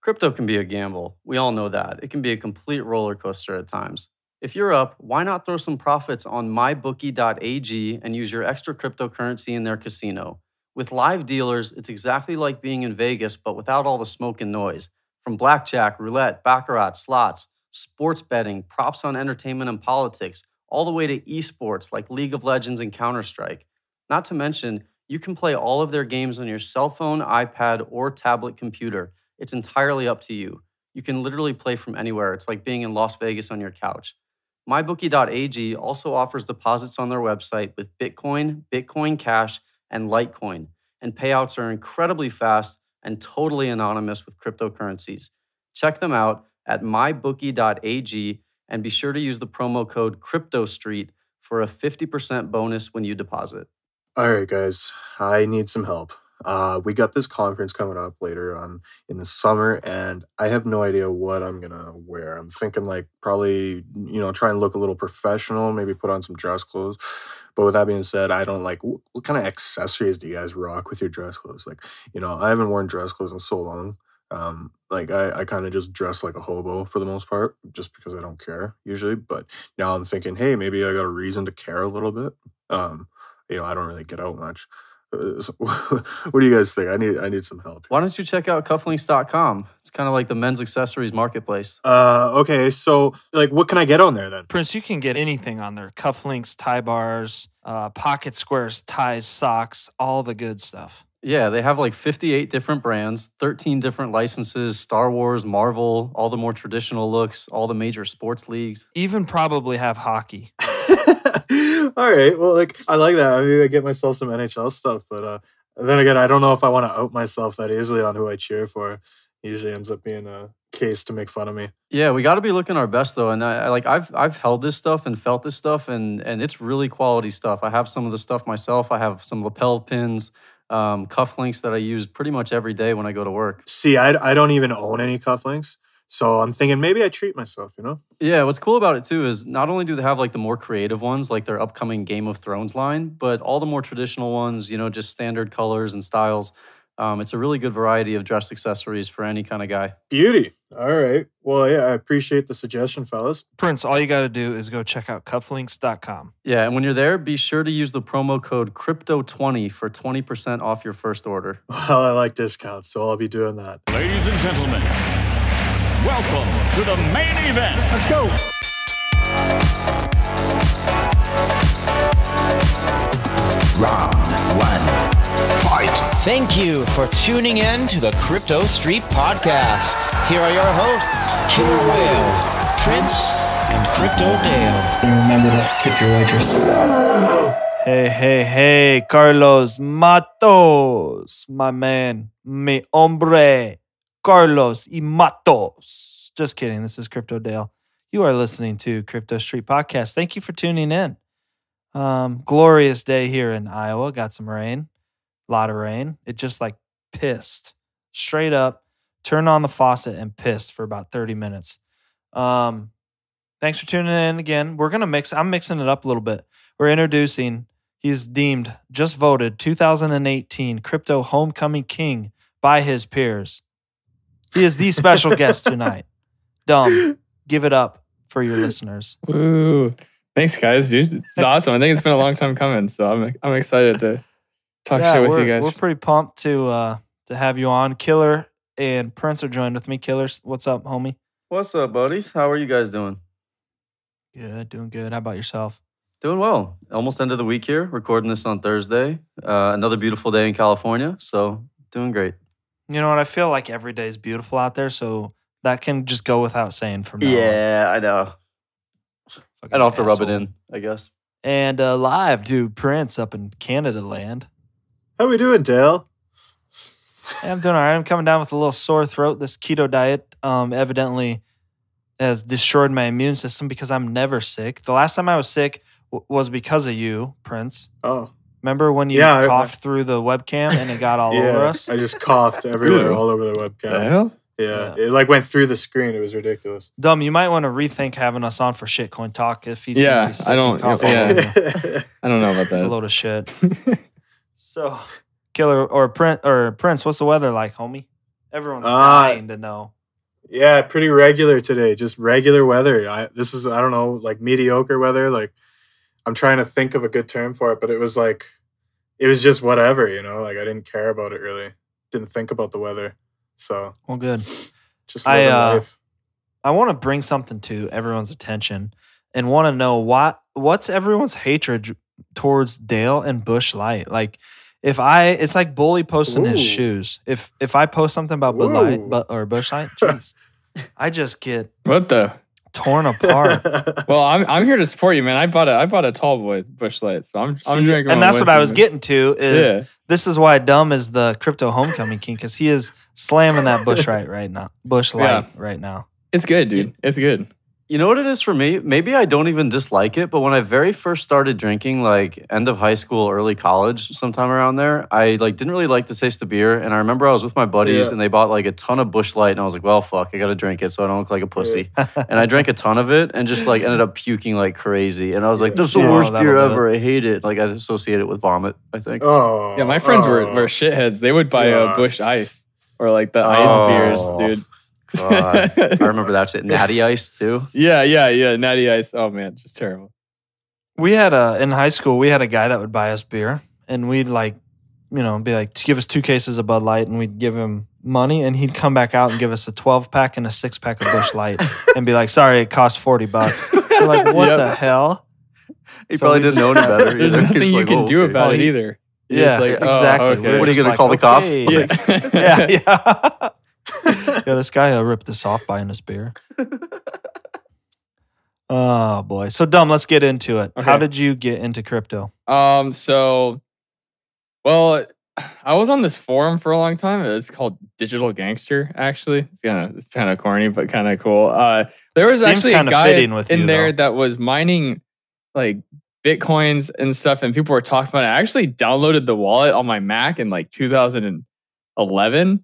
Crypto can be a gamble. We all know that. It can be a complete roller coaster at times. If you're up, why not throw some profits on mybookie.ag and use your extra cryptocurrency in their casino? With live dealers, it's exactly like being in Vegas, but without all the smoke and noise. From blackjack, roulette, baccarat, slots, sports betting, props on entertainment and politics, all the way to esports like League of Legends and Counter-Strike. Not to mention, you can play all of their games on your cell phone, iPad, or tablet computer. It's entirely up to you. You can literally play from anywhere. It's like being in Las Vegas on your couch. MyBookie.ag also offers deposits on their website with Bitcoin, Bitcoin Cash, and Litecoin. And payouts are incredibly fast and totally anonymous with cryptocurrencies. Check them out at mybookie.ag and be sure to use the promo code CryptoStreet for a 50% bonus when you deposit. All right, guys, I need some help. We got this conference coming up later on in the summer, and I have no idea what I'm gonna wear. I'm thinking like probably, try and look a little professional, maybe put on some dress clothes. But with that being said, I don't like what kind of accessories do you guys rock with your dress clothes? Like, I haven't worn dress clothes in so long. I kind of just dress like a hobo for the most part, just because I don't care usually. But now I'm thinking, hey, maybe I got a reason to care a little bit. I don't really get out much. What do you guys think? I need some help. Why don't you check out cufflinks.com? It's kind of like the men's accessories marketplace. Okay, so like what can I get on there then? Prince, you can get anything on there. Cufflinks, tie bars, pocket squares, ties, socks, all the good stuff. Yeah, they have like 58 different brands, 13 different licenses, Star Wars, Marvel, all the more traditional looks, all the major sports leagues. Even probably have hockey. All right, well, like I like that. Maybe I get myself some NHL stuff, but then again, I don't know if I want to out myself that easily on who I cheer for. It usually ends up being a case to make fun of me. Yeah, we got to be looking our best though, and I've held this stuff and felt this stuff, and it's really quality stuff. I have some of the stuff myself. I have some lapel pins, cufflinks that I use pretty much every day when I go to work. See, I don't even own any cufflinks. So I'm thinking maybe I treat myself, Yeah, what's cool about it too is not only do they have like the more creative ones, like their upcoming Game of Thrones line, but all the more traditional ones, just standard colors and styles. It's a really good variety of dress accessories for any kind of guy. Beauty. All right. Well, yeah, I appreciate the suggestion, fellas. Prince, all you got to do is go check out cufflinks.com. Yeah, and when you're there, be sure to use the promo code CRYPTO20 for 20% off your first order. Well, I like discounts, so I'll be doing that. Ladies and gentlemen, welcome to the main event. Let's go. Round one. Fight. Thank you for tuning in to the Crypto Street Podcast. Here are your hosts, Killer Whale, Prince, and Crypto Dale. And remember to tip your waitress. Hey, Carlos Matos, my man, mi hombre, Carlos y Matos. Just kidding. This is Crypto Dale. You are listening to Crypto Street Podcast. Thank you for tuning in. Glorious day here in Iowa. Got some rain. A lot of rain. It just like pissed. Straight up. Turned on the faucet and pissed for about 30 minutes. Thanks for tuning in again. We're going to I'm mixing it up a little bit. We're introducing, he's deemed, just voted 2018 Crypto Homecoming King by his peers. He is the special guest tonight. Dumb. Give it up for your listeners. Woo. Thanks, guys, dude. It's awesome. I think it's been a long time coming, so I'm excited to talk shit with you guys. We're pretty pumped to have you on. Killer and Prince are joined with me. Killer, what's up, homie? What's up, buddies? How are you guys doing? Good, doing good. How about yourself? Doing well. Almost end of the week here. Recording this on Thursday. Another beautiful day in California, so doing great. You know what? I feel like every day is beautiful out there, so that can just go without saying from now on. Yeah, I know. I don't have to rub it in, I guess. And live to Prince up in Canada land. How we doing, Dale? Hey, I'm doing all right. I'm coming down with a little sore throat. This keto diet evidently has destroyed my immune system because I'm never sick. The last time I was sick was because of you, Prince. Oh. Remember when you coughed through the webcam and it got all over us? I just coughed everywhere, all over the webcam. The hell? Yeah, it like went through the screen. It was ridiculous. Dumb, you might want to rethink having us on for Shitcoin Talk if he's Yeah, gonna be sick I don't. and coughing Yeah, all over. I don't know about It's a that. load of shit. So, Killer or Prince, what's the weather like, homie? Everyone's dying to know. Yeah, pretty regular today. Just regular weather. This is, I don't know, like mediocre weather. Like, I'm trying to think of a good term for it, but it was just whatever, like I didn't care about it really. Didn't think about the weather. So, Well, good. just living life. I want to bring something to everyone's attention and want to know what's everyone's hatred towards Dale and Busch Light. Like, it's like Bully posting his Ooh. shoes. If I post something about Bud Light Ooh. or Busch Light, jeez, I just get What the? torn apart. Well, I'm here to support you, man. I bought a tall boy Busch Light, so I'm drinking. And one that's with what I you, was man. getting to is Yeah. this is why Dumb is the crypto homecoming king, because he is slamming that Busch Light right now. It's good, dude. It's good. You know what it is for me? Maybe I don't even dislike it, but when I very first started drinking, like end of high school, early college, sometime around there, I didn't really like the taste of beer. And I remember I was with my buddies and they bought like a ton of Busch Light, and I was like, well, fuck, I gotta drink it so I don't look like a pussy. And I drank a ton of it and just like ended up puking like crazy. And I was like, this is the Yeah. worst Oh, beer that'll do ever. I hate it. Like I associate it with vomit, I think. Oh. Yeah, my friends were shitheads. They would buy a Busch Ice or like the ice beers, dude. God. I remember that shit. Natty Ice too. Yeah. Natty Ice. Oh man, just terrible. We had in high school, we had a guy that would buy us beer, and we'd like, be like, give us 2 cases of Bud Light, and we'd give him money, and he'd come back out and give us a 12-pack and a 6-pack of Busch Light, and be like, sorry, it cost $40. We're like, what Yep. the hell? He So probably we didn't know just- any better. There's either. nothing He's you like, can oh, do okay. about Oh, it he- either. You're Yeah, just like, oh, exactly. okay. We What are you just gonna call the cops? okay. Yeah. Yeah. Yeah, this guy ripped us off buying us beer. Oh boy. So Dumb, let's get into it. How Okay. did you get into crypto? So, well, I was on this forum for a long time. It's called Digital Gangster. Actually, it's kind of corny, but kind of cool. There was Seems actually a kinda guy fitting with in you, there though. that was mining like Bitcoins and stuff, and people were talking about it. I actually downloaded the wallet on my Mac in like 2011.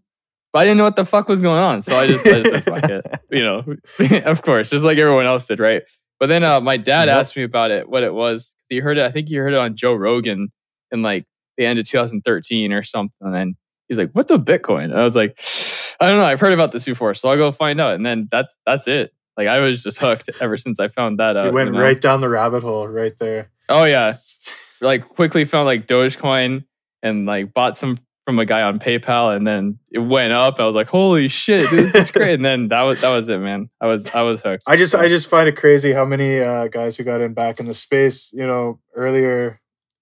But I didn't know what the fuck was going on. So I just said, fuck it. Of course, just like everyone else did, right? But then my dad asked me about it, what it was. He heard it, I think he heard it on Joe Rogan in like the end of 2013 or something. And then he's like, what's a Bitcoin? And I was like, I don't know. I've heard about this before. So I'll go find out. And then that's it. Like I was just hooked ever since I found that out. You went right down the rabbit hole right there. Oh, yeah. Like quickly found like Dogecoin and like bought some from a guy on PayPal, and then it went up. I was like, "Holy shit, dude, this is great!" And then that was it, man. I was hooked. I just find it crazy how many guys who got in back in the space, earlier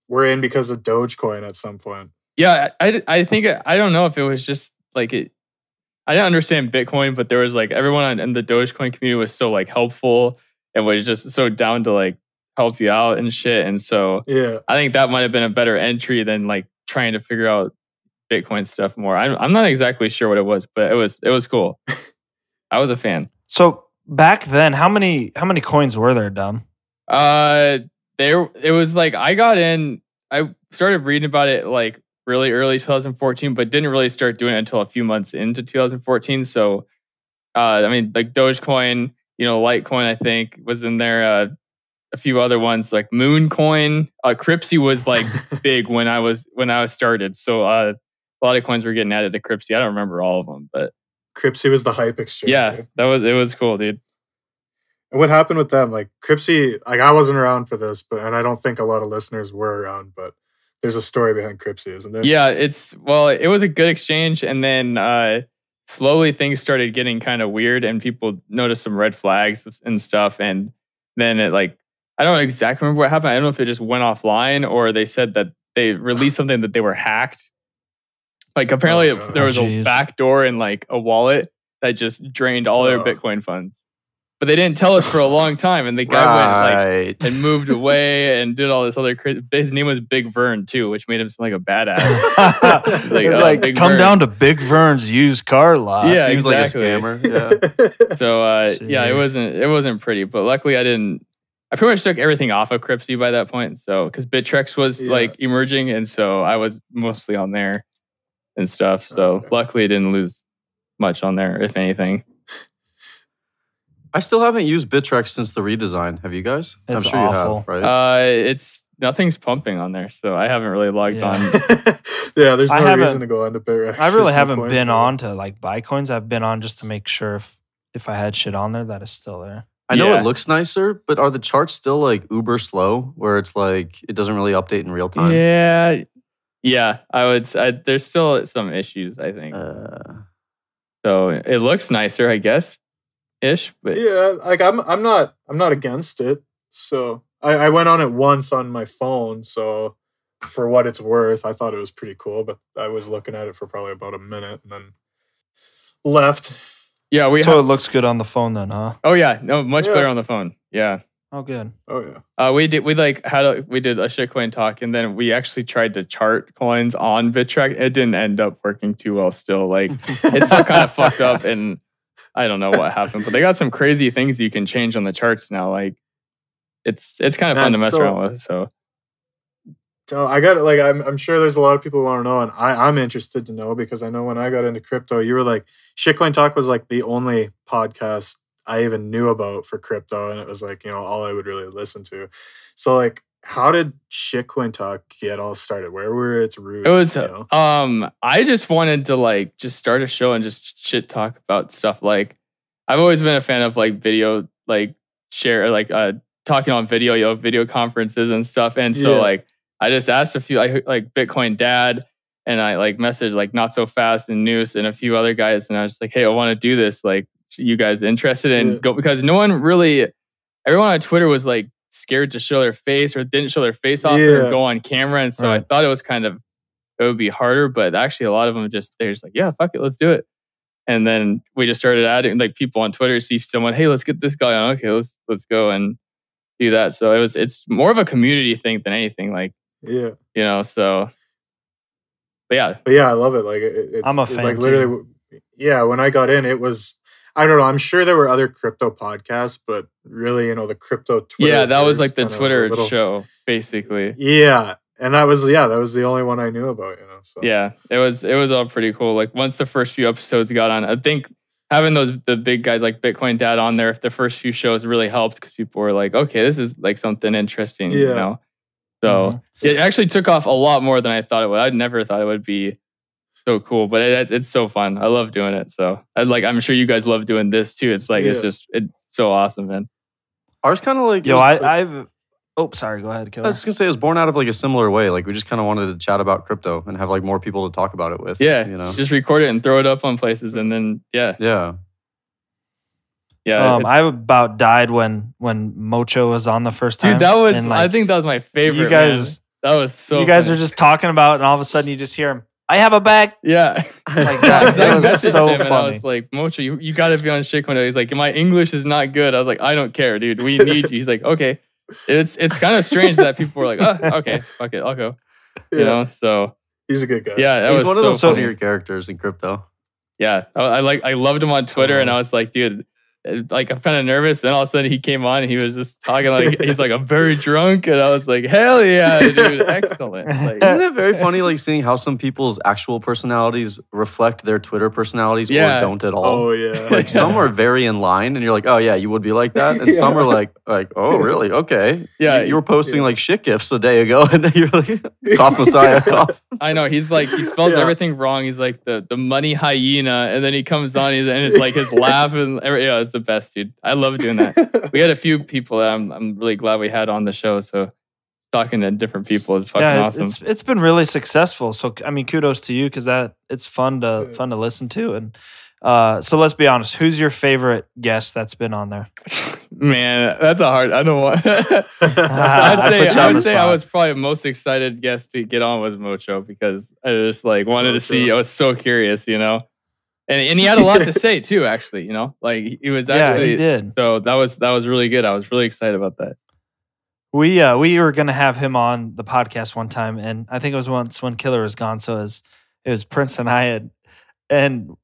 were in because of Dogecoin at some point. Yeah, I think I don't know if it was just like it. I didn't understand Bitcoin, but there was like everyone in the Dogecoin community was so like helpful and was just so down to like help you out and shit. And so Yeah. I think that might have been a better entry than like trying to figure out Bitcoin stuff more. I'm not exactly sure what it was, but it was cool. I was a fan. So back then, how many coins were there, Dumb? It was like I got in. I started reading about it like really early 2014, but didn't really start doing it until a few months into 2014. So, I mean, like Dogecoin, Litecoin, I think was in there. A few other ones like Mooncoin, Cryptsy was like big when I started. So a lot of coins were getting added to Cryptsy. I don't remember all of them, but Cryptsy was the hype exchange. yeah, right? it was cool, dude. And what happened with them? Like Cryptsy, like I wasn't around for this, and I don't think a lot of listeners were around, but there's a story behind Cryptsy, isn't there? Yeah, it was a good exchange, and then slowly things started getting kind of weird, and people noticed some red flags and stuff, and then it like I don't exactly remember what happened. I don't know if it just went offline or they said that they released something that they were hacked. Like apparently there was a back door in like a wallet that just drained all their Bitcoin funds. But they didn't tell us for a long time, and the guy went like and moved away and did all this other crazy. His name was Big Vern too, which made him sound like a badass. It's like Big come Vern. down to Big Vern's used car lot. Yeah, Seems exactly. like a scammer. Yeah. So yeah, it wasn't pretty, but luckily I pretty much took everything off of Cryptsy by that point. So because Bittrex was like emerging, and so I was mostly on there and stuff. So luckily I didn't lose much on there, if anything. I still haven't used Bittrex since the redesign. Have you guys? It's I'm sure awful. you have, right? It's nothing's pumping on there, so I haven't really logged Yeah. on. Yeah, there's I no haven't- reason to go onto Bitrex. I really There's no haven't coins been for it. on to like buy coins. I've been on just to make sure if I had shit on there that is still there. I know Yeah. it looks nicer, but are the charts still like uber slow where it's like it doesn't really update in real time? Yeah. I would. There's still some issues, I think. So it looks nicer, I guess, ish. But Yeah, like I'm not against it. So I went on it once on my phone, so for what it's worth, I thought it was pretty cool, but I was looking at it for probably about a minute and then left. yeah, we. So it looks good on the phone then, huh? Oh yeah, no, much Yeah. better on the phone. Yeah. Oh, good. Oh yeah. We did a shitcoin talk, and then we actually tried to chart coins on Bittrex. It didn't end up working too well. Still, like it's still kind of fucked up, and I don't know what happened. But they got some crazy things you can change on the charts now. Like it's kind of fun to Man, mess so- around with. So So I got like I'm sure there's a lot of people who want to know, and I'm interested to know because I know when I got into crypto, you were like Shitcoin Talk was like the only podcast I even knew about for crypto, and it was like, you know, all I would really listen to. So like, how did Shitcoin Talk get all started? Where were its roots? it was. you know? I just wanted to like just start a show and just shit talk about stuff. Like I've always been a fan of like video, like share, like talking on video, video conferences and stuff. And so Yeah. like I just asked a few, like Bitcoin Dad, and I like messaged like Not So Fast and Noose and a few other guys, and I was like, hey, I want to do this. Like, you guys interested in Yeah. go? Because no one really, everyone on Twitter was like scared to show their face or didn't show their face off or Yeah. go on camera, and so I Right. thought it was kind of it would be harder. But actually, a lot of them they're just like, yeah, fuck it, let's do it. And then we just started adding like people on Twitter see someone, hey, let's get this guy on. Okay, let's go and do that. So it's more of a community thing than anything. Like, Yeah. you know, so but yeah. But yeah, I love it. Like it's I'm a it's fan, like literally, yeah. When I got in, it was I don't know. I'm sure there were other crypto podcasts, but really, you know, the crypto Twitter. Yeah, that was verse like the kind of a Twitter little- show, basically. Yeah, and that was the only one I knew about. You know, so Yeah, it was all pretty cool. Like once the first few episodes got on, I think having the big guys like Bitcoin Dad on there, the first few shows really helped because people were like, okay, this is like something interesting, you Yeah. know. So it actually took off a lot more than I thought it would. I never thought it would be so cool, but it's so fun. I love doing it. So I'm sure you guys love doing this too. It's like it's so awesome, man. Ours kind of like Yo, it was- I've. Oh, sorry. Go ahead, I Killer. was just gonna say it was born out of like a similar way. Like we just kind of wanted to chat about crypto and have like more people to talk about it with. Yeah, you know. just record it and throw it up on places, and then yeah. it's- I about died when Mocho was on the first time. dude, that was and, I like, think that was my favorite. you guys. man. That was so. You guys funny. are just talking about, and all of a sudden you just hear him. I have a bag. Yeah. Like that. I It was messaged so him and I funny. was like, Mocho, you got to be on Shitcoin. He's like, my English is not good. I was like, I don't care, dude. We need you. He's like, okay. It's kind of strange that people were like, oh, okay, fuck it, I'll go. You know, so he's a good guy. yeah, that He's was one of so those funny. funnier characters in crypto. Yeah, I loved him on Twitter, and I was like, dude, like I'm kind of nervous. Then all of a sudden he came on and he was just talking like he's like, I'm very drunk, and I was like, hell yeah, dude, excellent. Like, Isn't it very funny, like seeing how some people's actual personalities reflect their Twitter personalities Yeah. or don't at all? Oh yeah. Like some are very in line, and you're like, oh yeah, you would be like that, and some are like, oh really? Okay, Yeah, You were posting yeah. like shit gifs a day ago, and then you're like, cough Messiah, cough. I know he spells Yeah. everything wrong. He's like the money hyena, and then he comes on and it's like his laugh and yeah, it's the best, dude. I love doing that. We had a few people that I'm really glad we had on the show. So talking to different people is fucking Yeah, awesome. it's been really successful. So I mean, kudos to you because it's fun to listen to. And so let's be honest, who's your favorite guest that's been on there? Man, that's a hard. I don't want. I I'd put you I on would the say I spot. was probably most excited guest to get on was Mocho because I just like wanted to Mocho. see. I was so curious, you know, and he had a lot to say too. Actually, you know, like he was Yeah, actually. he did. So that was really good. I was really excited about that. We were gonna have him on the podcast one time, and I think it was once when Killer was gone. So it was Prince and I had, and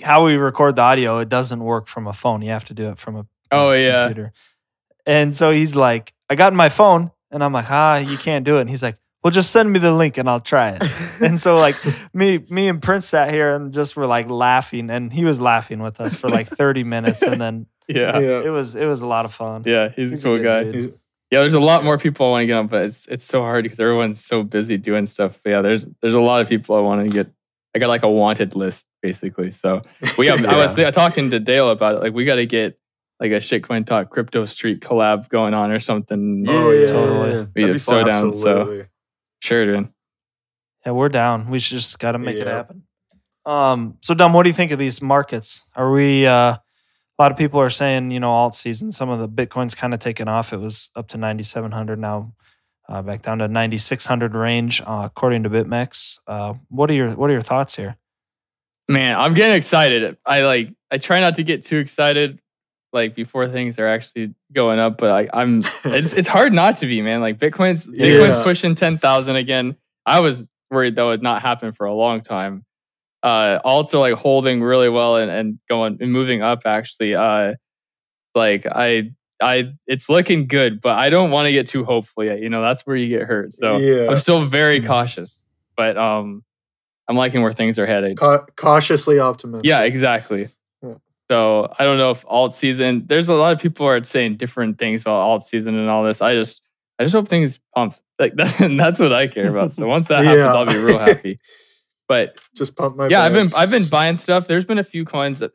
how we record the audio, it doesn't work from a phone. You have to do it from a Oh, yeah. computer. And so he's like, I got in my phone, and I'm like, you can't do it. And he's like, Well, just send me the link and I'll try it. And so like me and Prince sat here and just were like laughing, and he was laughing with us for like 30 minutes, and then Yeah. it was a lot of fun. Yeah, he's a cool good guy. dude. Yeah, there's a lot more people I want to get on, but it's so hard because everyone's so busy doing stuff. But yeah, there's a lot of people I want to get. I got like a wanted list basically. So I was talking to Dale about it. Like we got to get like a Shitcoin Talk Crypto Street collab going on or something. Oh, yeah. Totally. We're so down. So Absolutely. sure, dude. Yeah, we're down. We should just got to make it happen. So Dom, what do you think of these markets? Are we? A lot of people are saying, alt season. Some of the Bitcoin's kind of taken off. It was up to 9,700 now, back down to 9,600 range, according to BitMEX. What are your thoughts here? Man, I'm getting excited. I try not to get too excited like before things are actually going up, but I'm it's hard not to be, man. Like Bitcoin's pushing 10,000 again. I was worried that would not happen for a long time. Alts are like holding really well and going and moving up actually. It's looking good, but I don't want to get too hopeful yet. That's where you get hurt. So I'm still very cautious, but I'm liking where things are headed. Cautiously optimistic. Yeah, exactly. Yeah. So I don't know if alt season. There's a lot of people are saying different things about alt season and all this. I just hope things pump. Like that's what I care about. So once that happens, I'll be real happy. But just pump my bags. I've been buying stuff. There's been a few coins that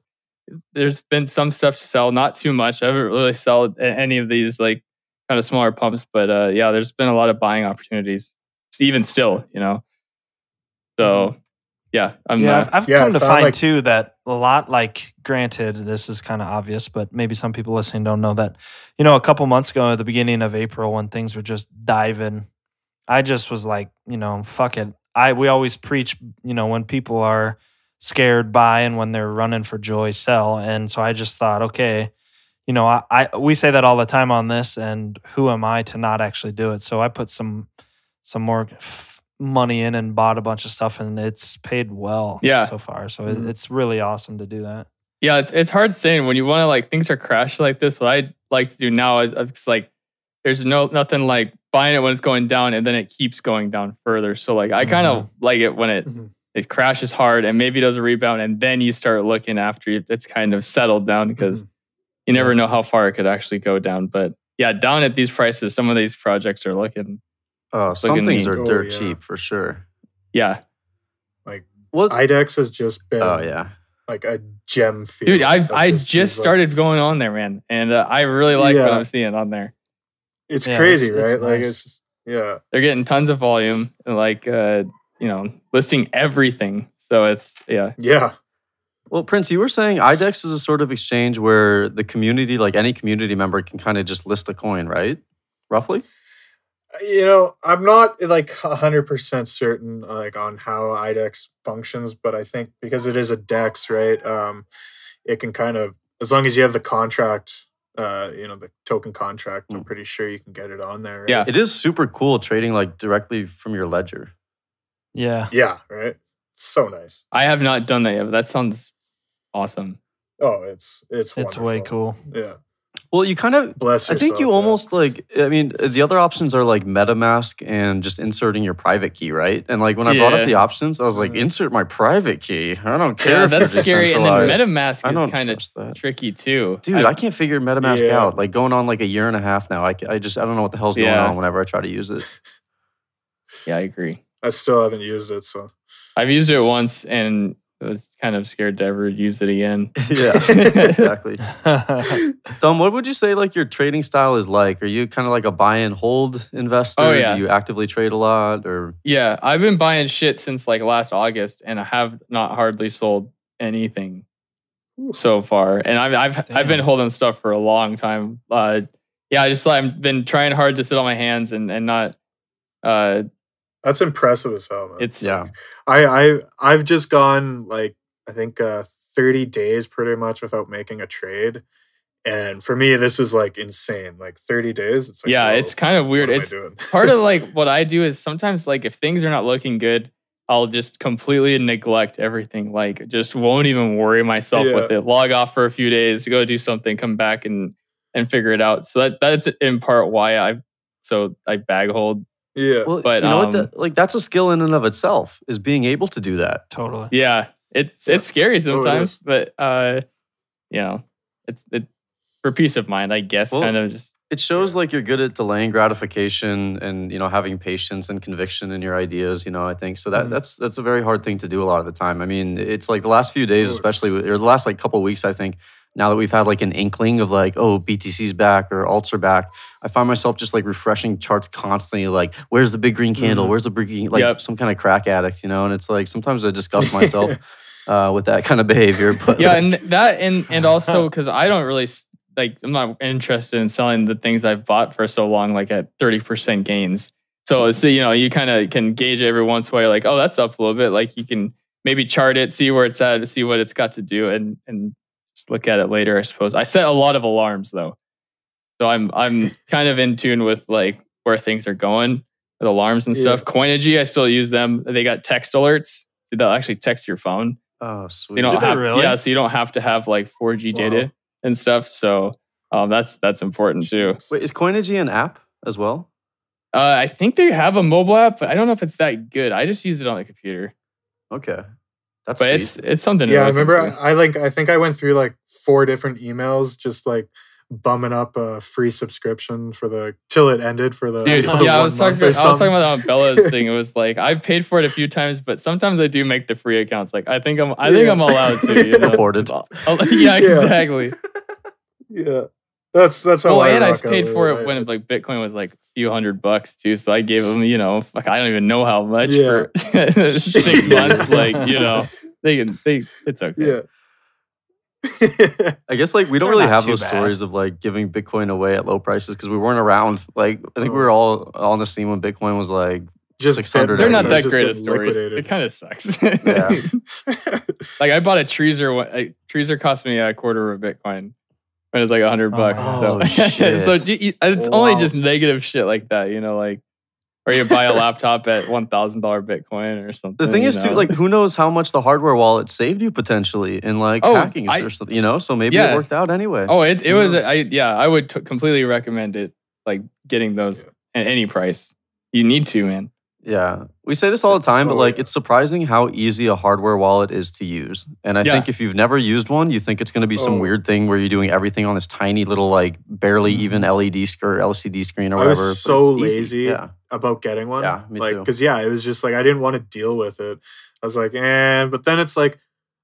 there's been some stuff to sell, not too much. I haven't really sold any of these like kind of smaller pumps, but there's been a lot of buying opportunities even still, So I've come to find too that a lot, like, granted, this is kind of obvious, but maybe some people listening don't know that, a couple months ago at the beginning of April when things were just diving, I just was like, fuck it. We always preach, when people are scared, buy, and when they're running for joy, sell. And so I just thought, okay, we say that all the time on this, and who am I to not actually do it? So I put some more money in and bought a bunch of stuff, and it's paid well so far. So it's really awesome to do that. Yeah, it's hard saying when you want to, like, things are crashing like this. What I like to do now is it's like there's nothing like buying it when it's going down and then it keeps going down further. So like I kind of like it when it crashes hard and maybe does a rebound and then you start looking after it's kind of settled down because you never know how far it could actually go down. But yeah, down at these prices, some of these projects are looking. Some things are dirt cheap for sure. Yeah. Like IDEX has just been like a gem field. Dude, I just started going on there, man. And I really like what I'm seeing on there. It's crazy, right? It's like nice. it's just, they're getting tons of volume and like, listing everything. So it's, Yeah. Well, Prince, you were saying IDEX is a sort of exchange where the community, like any community member, can kind of just list a coin, right? Roughly? I'm not like 100% certain like on how IDEX functions, but I think because it is a DEX, right? It can kind of, as long as you have the contract, the token contract, I'm pretty sure you can get it on there. Right? Yeah. It is super cool trading like directly from your ledger. Yeah. Yeah, right? So nice. I have not done that yet, but that sounds awesome. Oh, it's wonderful. way cool. Yeah. Well, you kind of, Bless I think yourself, you almost like, the other options are like MetaMask and just inserting your private key, right? And like when I brought up the options, I was like, insert my private key. I don't care. Yeah, if that's you're scary. And then decentralized. MetaMask is kind of tricky too. Dude, I can't figure MetaMask out. Like going on like a year and a half now. I don't know what the hell's going on whenever I try to use it. Yeah, I agree. I still haven't used it, so. I've used it once and I was kind of scared to ever use it again. Yeah, exactly. Tom, what would you say like your trading style is like? Are you kind of like a buy and hold investor? Oh, yeah. Do you actively trade a lot or? Yeah, I've been buying shit since like last August and I have not hardly sold anything so far. And I've been holding stuff for a long time. I've been trying hard to sit on my hands and not That's impressive as hell, man. It's I've just gone like I think 30 days pretty much without making a trade. And for me, this is like insane. Like 30 days. It's like, it's kind of weird. It's part of like what I do is sometimes like if things are not looking good, I'll just completely neglect everything. Like just won't even worry myself with it. Log off for a few days, go do something, come back and figure it out. So that's in part why I bag hold Yeah. Well, But, you know what? Like that's a skill in and of itself, is being able to do that. Totally. yeah, it's scary sometimes, is. but you know, it's for peace of mind, I guess. Well, kind of just It shows like you're good at delaying gratification and having patience and conviction in your ideas. I think so that that's a very hard thing to do a lot of the time. I mean, it's like the last few days, especially or the last like couple of weeks, I think. Now that we've had like an inkling of like, oh, BTC's back or alts are back, I find myself just like refreshing charts constantly. Like, where's the big green candle? Where's the big green, like some kind of crack addict, And it's like sometimes I disgust myself with that kind of behavior. But yeah, and that and also because I don't really like, I'm not interested in selling the things I've bought for so long, like at 30% gains. So you kind of can gauge it every once in a while, like, oh, that's up a little bit. Like you can maybe chart it, see where it's at, see what it's got to do, and just look at it later, I suppose. I set a lot of alarms though. So I'm kind of in tune with like where things are going with alarms and stuff. Coinigy, I still use them. They got text alerts. They'll actually text your phone. Oh, sweet. You don't have, really? Yeah, so you don't have to have like 4G data and stuff. So that's important too. Wait, is Coinigy an app as well? I think they have a mobile app, but I don't know if it's that good. I just use it on the computer. Okay. That's But sweet. it's something. Yeah, to I look remember. into. I think I went through like 4 different emails, just like bumming up a free subscription till it ended for the. Dude, the I 1 was talking month or about something. that on Bella's thing. It was like I paid for it a few times, but sometimes I do make the free accounts. Like I think I'm allowed to. Reported. Yeah, exactly. Yeah, that's how. Well, and I rock paid out for with it when like Bitcoin was like a few $100 too. So I gave them, like I don't even know how much for 6 months. Like it's okay. Yeah. I guess like we don't They're really not have too those bad. stories of like giving Bitcoin away at low prices because we weren't around. Like I think we were all on the scene when Bitcoin was like Just 600. They're not So that it's just great of getting stories. liquidated. It kind of sucks. Yeah. Like I bought a Treezer. Treezer cost me a quarter of a Bitcoin. When it's like $100. Oh, So, shit. so it's only just negative shit like that, like, or you buy a laptop at $1,000 Bitcoin or something. The thing is too, like who knows how much the hardware wallet saved you potentially in like hacking or something, So maybe it worked out anyway. Oh, it was. I would completely recommend it. Like getting those at any price. You need to, man. Yeah, we say this all the time, but like it's surprising how easy a hardware wallet is to use. And I think if you've never used one, you think it's going to be some weird thing where you're doing everything on this tiny little like barely even LED or LCD screen or whatever. I was so lazy Yeah. about getting one. Yeah, me too. Because it was just like I didn't want to deal with it. I was like, but then it's like,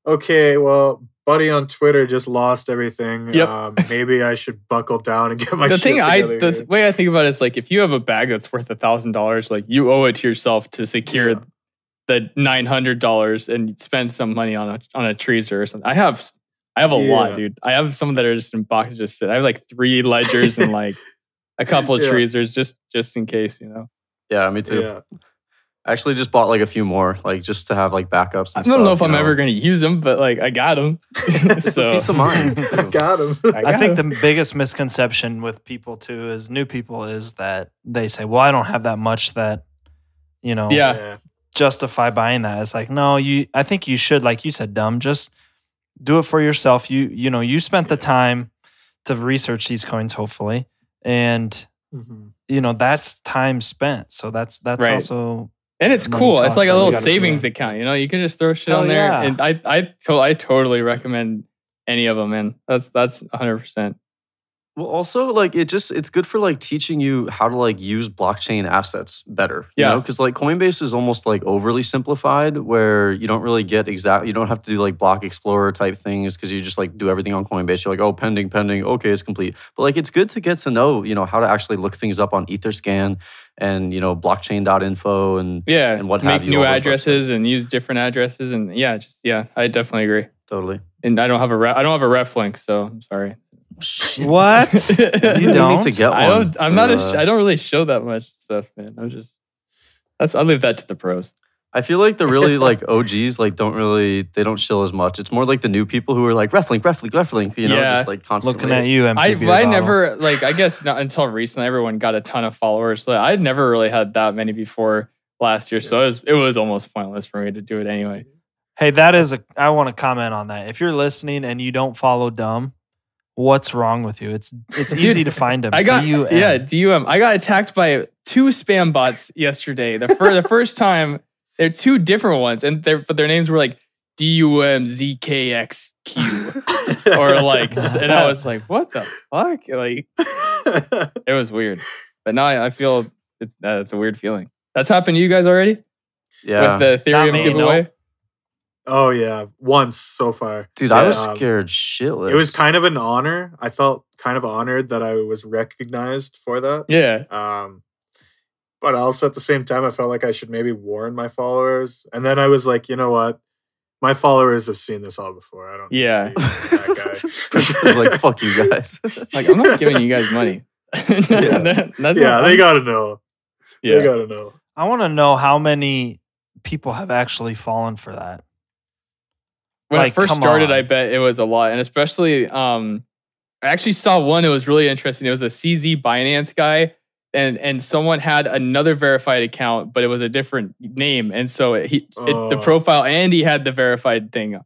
okay, well, buddy on Twitter just lost everything. Yep. Maybe I should buckle down and get my The shit thing together the here. way I think about it is like if you have a bag that's worth $1,000, like you owe it to yourself to secure the $900 and spend some money on a Treezer or something. I have a lot, dude. I have some that are just in boxes. I have like 3 ledgers and like a couple of Treezers just in case, Yeah, me too. Yeah. I actually just bought like a few more, like just to have like backups. I And don't know stuff, if I'm ever going to use them, but like I got them. It's a peace of mind. too. Got him. I think the biggest misconception with people too is new people is that they say, "Well, I don't have that much that Yeah. justify buying that." It's like, no, I think you should, like you said, dumb. Just do it for yourself. You spent the time to research these coins, hopefully, and that's time spent. So that's Right. also. And it's Money cool. It's costs like a that we little gotta savings see. account. You can just throw shit Hell on there. yeah. And I totally recommend any of them, man. That's 100%. Well, also like it's good for like teaching you how to like use blockchain assets better. Yeah. Because like Coinbase is almost like overly simplified where you don't really get you don't have to do like block explorer type things because you just like do everything on Coinbase. You're like, oh, pending, okay, it's complete. But like it's good to get to know, how to actually look things up on Etherscan and blockchain.info and and what make have you. new all those addresses and use different addresses and I definitely agree. Totally. And I don't have a ref link, so I'm sorry. What? You You don't? need to get one. I don't. I'm for, not. I don't really show that much stuff, man. I leave that to the pros. I feel like the really like OGs like they don't chill as much. It's more like the new people who are like reflink, just like constantly Looking at you, MTV. I never I guess not until recently. Everyone got a ton of followers. So I'd never really had that many before last year. So it was almost pointless for me to do it anyway. Hey, I want to comment on that. If you're listening and you don't follow Dumb, what's wrong with you? It's easy to find him. I got DUM. DUM. I got attacked by 2 spam bots yesterday. The first time, they're 2 different ones, but their names were like DUMZKXQ or like, and I was like, what the fuck? Like, it was weird. But now I feel it's a weird feeling. That's happened to you guys already? Yeah. With the Ethereum giveaway? no. Oh yeah, once so far. Dude, I was Yeah, scared shitless. It was kind of an honor. I felt kind of honored that I was recognized for that. Yeah. But also at the same time, I felt like I should maybe warn my followers. And then I was like, you know what? My followers have seen this all before. I don't need Yeah. to be that guy. I was like, fuck you guys. Like, I'm not giving you guys money. That's Yeah, they gotta know. Yeah. They gotta know. I want to know how many people have actually fallen for that. When Like, it first come started, on. I bet it was a lot. And especially, I actually saw one that was really interesting. It was a CZ Binance guy. And someone had another verified account, but it was a different name. And so the profile, and he had the verified thing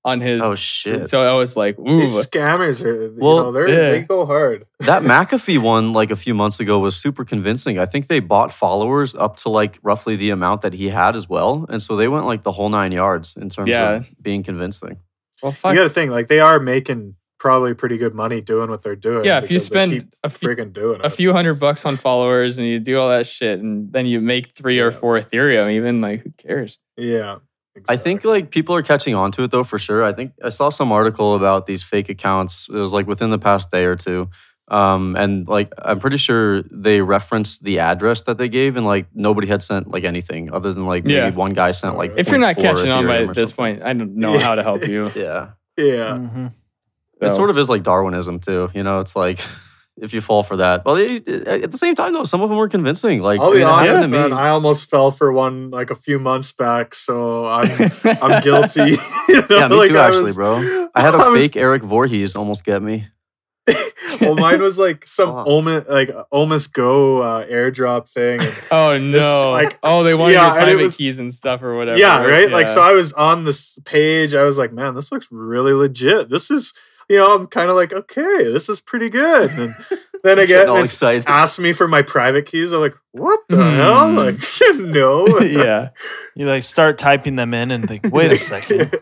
on his. Oh, shit. So I was like, ooh. These scammers are, Well, they go hard. That McAfee one, like a few months ago, was super convincing. I think they bought followers up to like roughly the amount that he had as well. And so they went like the whole 9 yards in terms of being convincing. Well, fuck. You gotta think, like, they are making probably pretty good money doing what they're doing. Yeah, if you because they spend keep friggin' doing a it. few $100 on followers and you do all that shit, and then you make 3 or 4 Ethereum, even, like, who cares? Yeah. I think like people are catching on to it though, for sure. I think I saw some article about these fake accounts. It was like within the past day or two. And like, I'm pretty sure they referenced the address that they gave, and like nobody had sent like anything other than like maybe one guy sent like. If you're not 0.4 catching on by Ethereum or this something. point, I don't know how to help you. Yeah. Yeah. Mm-hmm. It sort of is like Darwinism too. You know, it's like if you fall for that. Well, at the same time though, some of them were convincing. Like, I'll be it happened honest, to me. man. I almost fell for one like a few months back, so I'm guilty. Yeah, me like, too, actually, bro. I had a was- fake Eric Voorhees almost get me. Well, mine was like some Almost Go airdrop thing. And Oh no! like, they wanted yeah, your and it private was- keys and stuff or whatever. yeah, right. Like, Yeah. so I was on this page. I was like, man, this looks really legit. This is, I'm kind of like, okay, this is pretty good. And then Getting again, all it's excited. asked me for my private keys. I'm like, what the hell? Like, no. yeah, You like start typing them in and think, wait a second.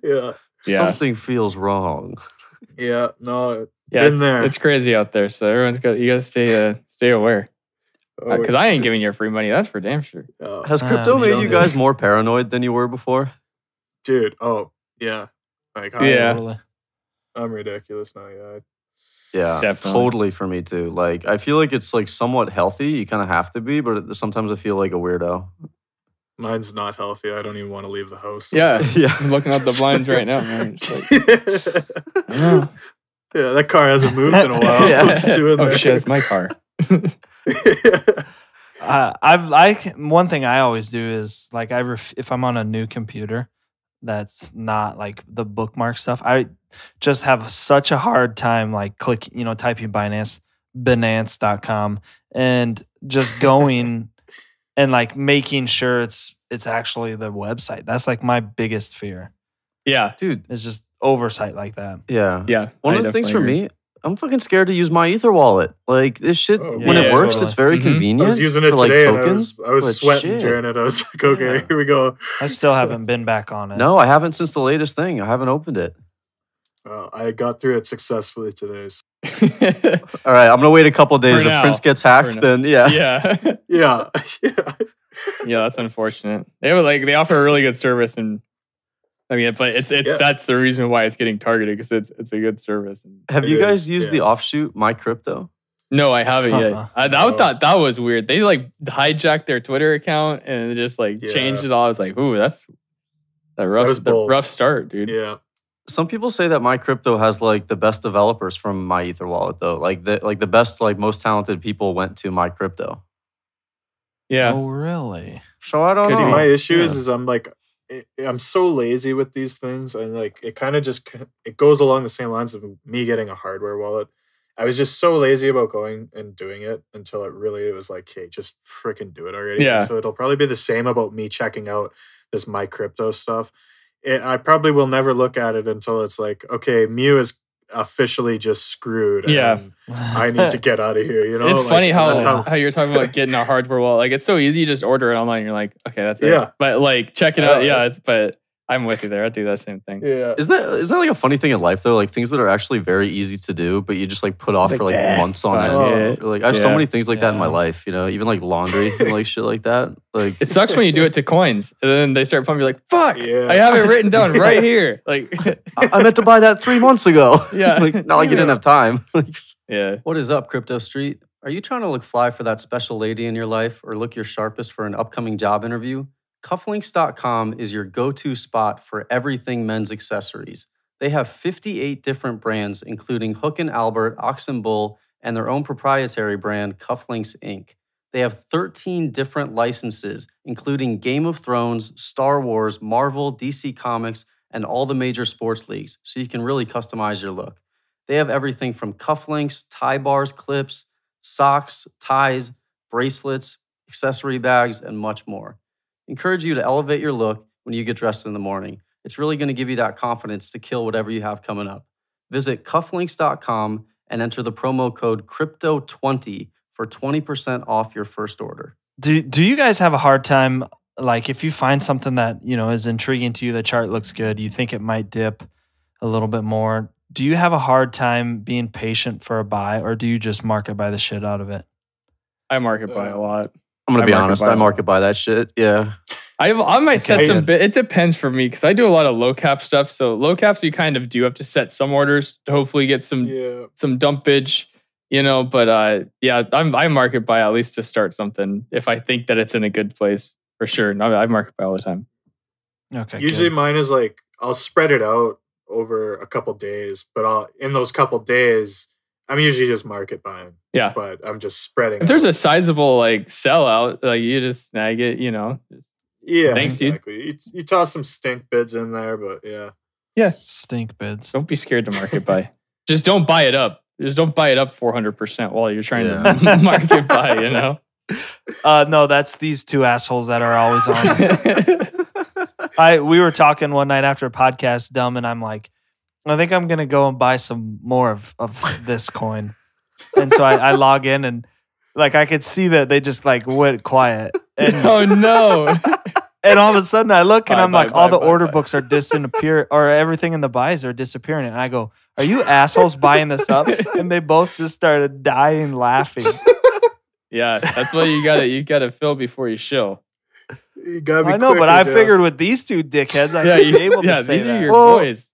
yeah. yeah, Something feels wrong. Yeah. No. yeah. Been It's, there. it's crazy out there, so you gotta stay aware. Oh, Because I ain't giving you free money. That's for damn sure. Has Ah, crypto made you joking. guys more paranoid than you were before? dude. Oh, yeah. Like, Yeah. Totally. I'm ridiculous now. Yeah. Yeah, Definitely. totally for me too. Like, I feel like it's like somewhat healthy. You kind of have to be, but sometimes I feel like a weirdo. Mine's not healthy. I don't even want to leave the house. Yeah, Yeah. I'm looking at the blinds right now. Man. It's like, I don't know. Yeah, that car hasn't moved in a while. Yeah. What's it doing Oh there? shit, it's my car. One thing I always do is like if I'm on a new computer that's not like the bookmark stuff, I just have such a hard time like typing Binance.com and just going and like making sure it's actually the website. That's like my biggest fear. Yeah, Dude, It's just oversight like that. yeah. yeah. One I of the things for definitely agree. me, I'm fucking scared to use my Ether wallet. Like, this shit, Oh, when yeah, it works, totally. it's very Mhm. convenient. I was using it for, like, today and I tokens, was but sweating shit. during it. I was like, okay, Yeah. here we go. I still haven't been back on it. No, I haven't since the latest thing. I haven't opened it. I got through it successfully today. So, All right, I'm gonna wait a couple days. If now. Prince gets For hacked, now. then yeah. yeah, yeah. yeah. yeah. That's unfortunate. They offer a really good service, and I mean, but it's Yeah. that's the reason why it's getting targeted, because it's a good service. And Have It you guys is, used the yeah. offshoot My Crypto? no, I haven't yet. Uh-uh. I thought that was weird. They like hijacked their Twitter account and just like Yeah. changed it all. I was like, ooh, that's was bold. rough start, dude. Yeah. Some people say that My Crypto has like the best developers from My Ether wallet, though. Like the best, like most talented people went to My Crypto. Yeah. Oh, really? So I don't Could know. See, be. my issue is, Yeah. I'm like, I'm so lazy with these things, and like, it kind of just it goes along the same lines of me getting a hardware wallet. I was just so lazy about going and doing it until it was like, hey, just freaking do it already. Yeah. So it'll probably be the same about me checking out this My Crypto stuff. I probably will never look at it until it's like, okay, Mew is officially just screwed. Yeah. And I need to get out of here. You know, It's Like, funny that's how you're talking about getting a hardware wallet. Like, it's so easy. You just order it online. You're like, okay, that's it. Yeah. But like, check it out. Yeah. But I'm with you there. I do that same thing. Yeah. Isn't that like a funny thing in life though? Like things that are actually very easy to do, but you just like put off It's for like, like months on fine, end. yeah. Like I have so Yeah. many things like that in my Yeah. life, you know, even like laundry and like shit like that. Like It sucks when you do it to coins and then they start pumping. You're like, fuck, Yeah. I have it written down right here. Like, I meant to buy that 3 months ago. Yeah. Like not like you didn't have time. yeah. What is up, Crypto Street? Are you trying to look fly for that special lady in your life or look your sharpest for an upcoming job interview? Cufflinks.com is your go-to spot for everything men's accessories. They have 58 different brands, including Hook & Albert, Oxen Bull, and their own proprietary brand, Cufflinks Inc. They have 13 different licenses, including Game of Thrones, Star Wars, Marvel, DC Comics, and all the major sports leagues, so you can really customize your look. They have everything from cufflinks, tie bars, clips, socks, ties, bracelets, accessory bags, and much more. Encourage you to elevate your look when you get dressed in the morning. It's really going to give you that confidence to kill whatever you have coming up. Visit cufflinks.com and enter the promo code CRYPTO20 for 20% off your first order. Do you guys have a hard time, like if you find something that, you know, is intriguing to you, the chart looks good, you think it might dip a little bit more, do you have a hard time being patient for a buy, or do you just market buy the shit out of it? I market buy a lot. I'm going to be market honest, buy I a market buy that shit. Yeah. I might set Okay. some bit. It depends for me because I do a lot of low cap stuff. So low caps, you kind of do have to set some orders to hopefully get some dumpage, you know. But yeah, I market buy at least to start something if I think that it's in a good place for sure. No, I market buy all the time. Okay. Usually good. mine is like I'll spread it out over a couple days, but in those couple days, I'm usually just market buying. Yeah. But I'm just spreading. If there's out. a sizable like sellout, like you just snag it, you know. yeah, Thanks, dude. exactly. You toss some stink bids in there, but yeah. Yeah. Stink bids. Don't be scared to market buy. Just don't buy it up. Just don't buy it up 400% while you're trying Yeah. to market buy, you know? No, that's these two assholes that are always on. We were talking one night after a podcast, Dumb, and I'm like, I think I'm gonna go and buy some more of this coin. And so I log in and like I could see that they just like went quiet. And Oh no. and all of a sudden I look and Buy, I'm buy, like, all buy, the buy, order buy. books are disappear or everything in the buys are disappearing. And I go, are you assholes buying this up? And they both just started dying laughing. Yeah, that's why you gotta fill before you shill. You gotta be I know, but quicker, I Dale. figured with these two dickheads, I Yeah, should be able to say these that. are your Well, boys.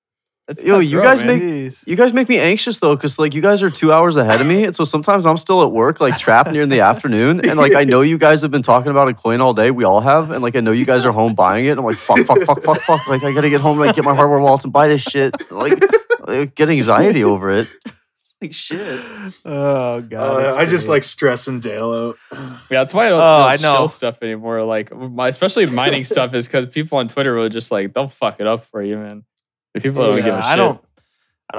That's yo, you cutthroat, guys man. Jeez. You guys make me anxious though, because like you guys are 2 hours ahead of me, and so sometimes I'm still at work, like trapped near in the afternoon, and like I know you guys have been talking about a coin all day. We all have, and like I know you guys are home buying it. And I'm like, fuck. Like I gotta get home and like, get my hardware wallets and buy this shit. Like get anxiety over it. It's like shit. Oh god, it's I just great. like stressing Dale out. Yeah, that's why I don't, I don't know. shill stuff anymore. Like especially mining stuff is because people on Twitter will just like they'll fuck it up for you, man. The people don't give a shit. I don't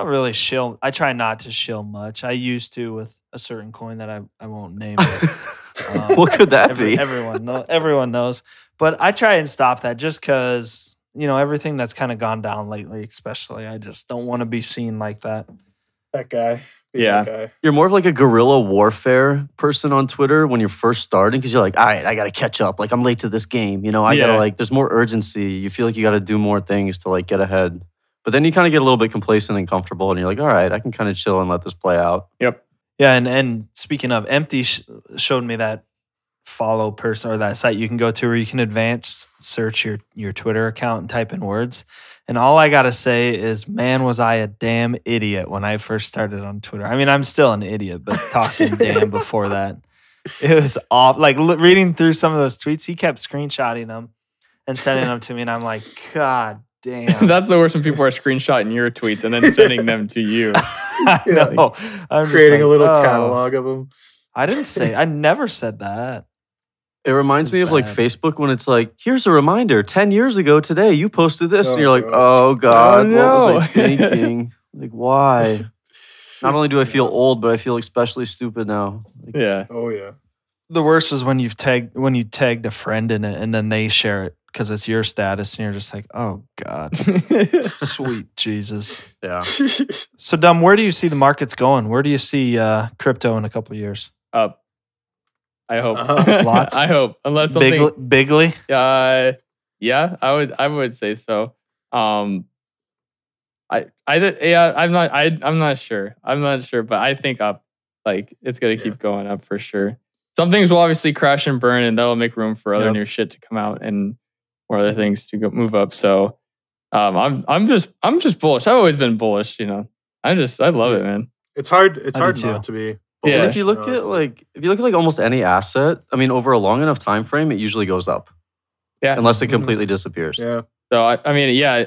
really shill. I try not to shill much. I used to with a certain coin that I won't name it. What could that be? Everyone knows. But I try and stop that just because, you know, everything that's kind of gone down lately, especially, I just don't want to be seen like that. That guy. Be Yeah. that guy. You're more of like a guerrilla warfare person on Twitter when you're first starting because you're like, all right, I gotta catch up. Like I'm late to this game. You know, I gotta Yeah. like. There's more urgency. You feel like you gotta do more things to like get ahead. But then you kind of get a little bit complacent and comfortable, and you're like, all right, I can kind of chill and let this play out. Yep. Yeah, and speaking of, Empty showed me that follow person or that site you can go to where you can advance search your Twitter account and type in words. And all I gotta say is, man, was I a damn idiot when I first started on Twitter. I mean, I'm still an idiot, but tossing damn before that, it was off. Like reading through some of those tweets, he kept screenshotting them and sending them to me, and I'm like, God damn. That's the worst when people are screenshotting your tweets and then sending them to you. I Yeah. know. I'm just Creating a like, little oh. catalog of them. I never said that. It reminds me of like bad. Facebook when it's like, here's a reminder, 10 years ago today, you posted this. And Oh, you're like, God. oh God, Oh, what was I no. thinking? Like, why? Not only do I feel old, but I feel especially stupid now. Like, Yeah. Oh yeah. The worst is when you tagged a friend in it and then they share it because it's your status, and you're just like, oh God, sweet Jesus. Yeah. So, Dumb, where do you see the markets going? Where do you see crypto in a couple of years? Up. I hope. Lots? I hope. Unless something. Bigly? Yeah, I would say so. I'm not sure. I'm not sure, but I think up. Like it's gonna keep going up for sure. Some things will obviously crash and burn, and that'll make room for other new shit to come out and more other things to move up. So, I'm just bullish. I've always been bullish. You know, I love it, man. It's hard. It's I hard do not too. to be. Yeah. But if you look at like almost any asset, I mean, over a long enough time frame, it usually goes up. Yeah. Unless it completely disappears. Yeah. So I mean, yeah,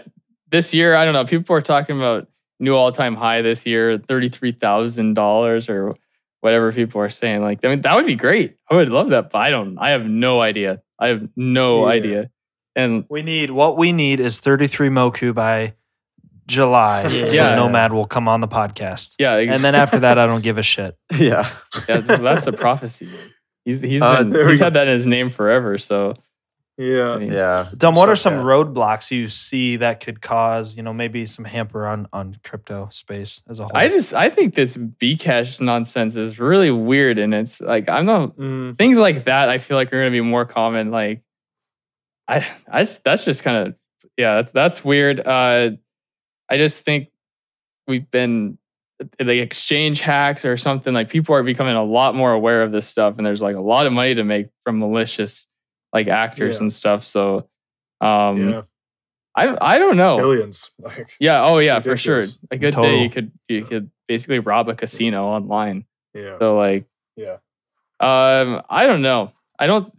this year I don't know. People are talking about new all-time high this year, $33,000 or whatever people are saying. Like, I mean, that would be great. I would love that, but I have no idea. I have no idea. And what we need is 33 Moku by July. So Yeah. Nomad will come on the podcast. yeah, And then after that, I don't give a shit. Yeah. that's the prophecy. He's there we had that in his name forever. So I Yeah. mean, Yeah. Dumb, what are So some bad. roadblocks you see that could cause, maybe some hamper on crypto space as a whole? I think this Bcash nonsense is really weird, and it's like I'm not things like that. I feel like are going to be more common. Like that's just kind of that's weird. I just think we've been like exchange hacks or something. Like people are becoming a lot more aware of this stuff, and there's like a lot of money to make from malicious like actors and stuff. So, Yeah. I don't know. Billions. Like. Yeah. Oh yeah, for sure. Ridiculous. A good Total. day you could basically rob a casino online. Yeah. So like, Yeah. I don't know. I'm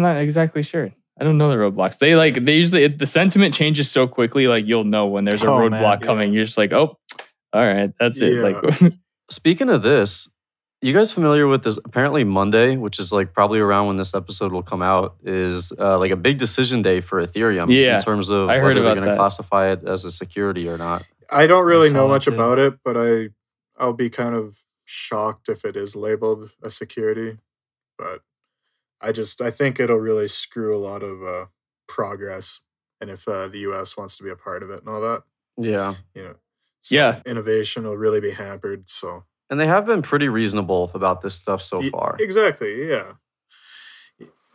not exactly sure. I don't know the roadblocks. They usually the sentiment changes so quickly. Like you'll know when there's a Oh, roadblock man. coming. You're just like, oh, all right, that's it. Yeah. Like, Speaking of this, you guys familiar with this? Apparently Monday, which is like probably around when this episode will come out, is like a big decision day for Ethereum Yeah, in terms of I heard whether they're about going to that. classify it as a security or not. I don't really saw know that much too. about it, but I'll be kind of shocked if it is labeled a security. But I think it'll really screw a lot of progress, and if the U.S. wants to be a part of it and all that, Yeah. so Yeah. innovation will really be hampered. So And they have been pretty reasonable about this stuff so far. exactly, yeah,